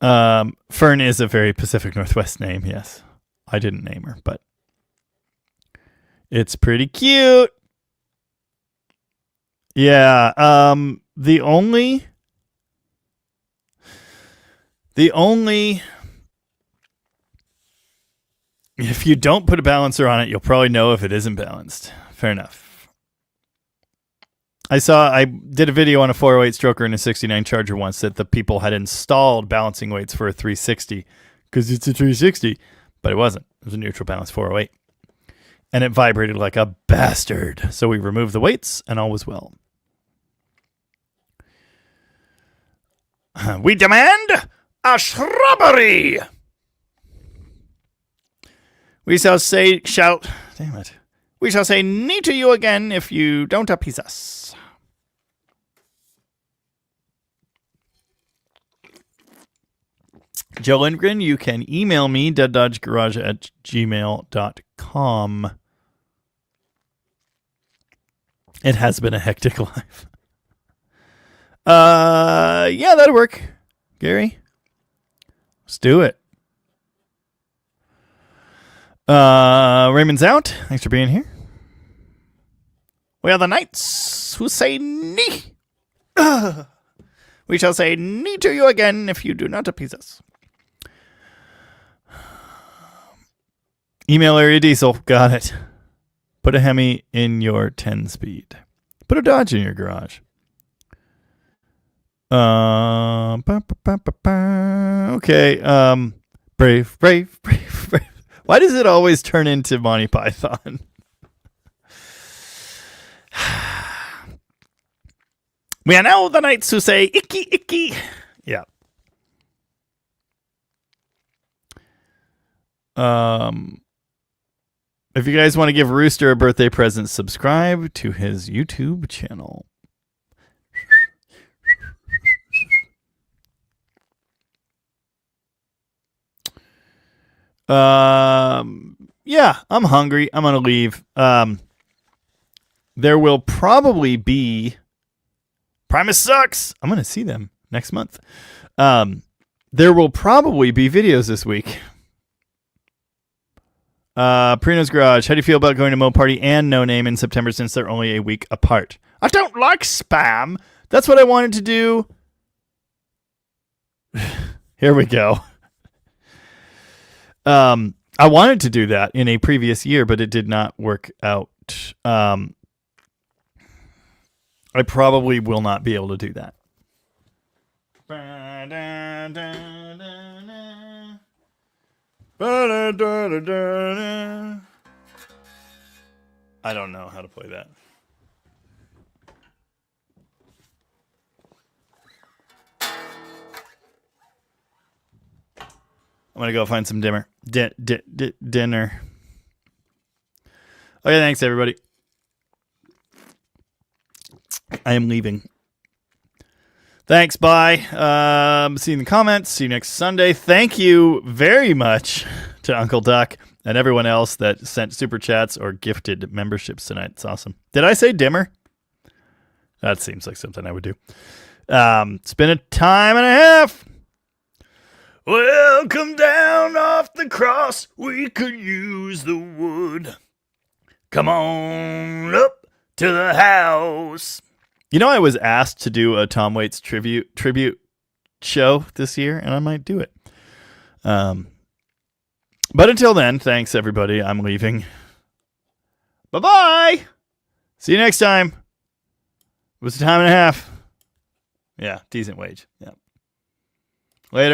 Fern is a very Pacific Northwest name, yes. I didn't name her, but it's pretty cute. Yeah, the only if you don't put a balancer on it, you'll probably know if it isn't balanced. Fair enough. I did a video on a 408 stroker and a 69 Charger once that the people had installed balancing weights for a 360 because it's a 360, but it wasn't. It was a neutral balance 408. And it vibrated like a bastard. So we removed the weights and all was well. We demand a shrubbery. We shall say knee to you again if you don't appease us. Joe Lindgren, you can email me, deaddodgegarage@gmail.com. It has been a hectic life. Yeah, that'll work. Gary, let's do it. Raymond's out. Thanks for being here. We are the knights who say knee. We shall say knee to you again if you do not appease us. Email area diesel. Got it. Put a Hemi in your 10-speed. Put a Dodge in your garage. Okay. Brave. Why does it always turn into Monty Python? We are now the knights who say icky, icky. Yeah. If you guys want to give Rooster a birthday present, subscribe to his YouTube channel. Yeah, I'm hungry. I'm going to leave. There will probably be Primus Sucks. I'm going to see them next month. There will probably be videos this week. Prino's Garage. How do you feel about going to Mo Party and No Name in September since they're only a week apart? I don't like spam. That's what I wanted to do. Here we go. I wanted to do that in a previous year, but it did not work out. I probably will not be able to do that. I don't know how to play that. I'm going to go find some dinner. Dinner. Okay, thanks, everybody. I am leaving. Thanks, bye. See you in the comments. See you next Sunday. Thank you very much to Uncle Duck and everyone else that sent super chats or gifted memberships tonight. It's awesome. Did I say dimmer? That seems like something I would do. It's been a time and a half. Well, come down off the cross. We could use the wood. Come on up to the house. You know, I was asked to do a Tom Waits tribute show this year, and I might do it. But until then, thanks, everybody. I'm leaving. Bye-bye. See you next time. It was a time and a half. Yeah, decent wage. Yeah.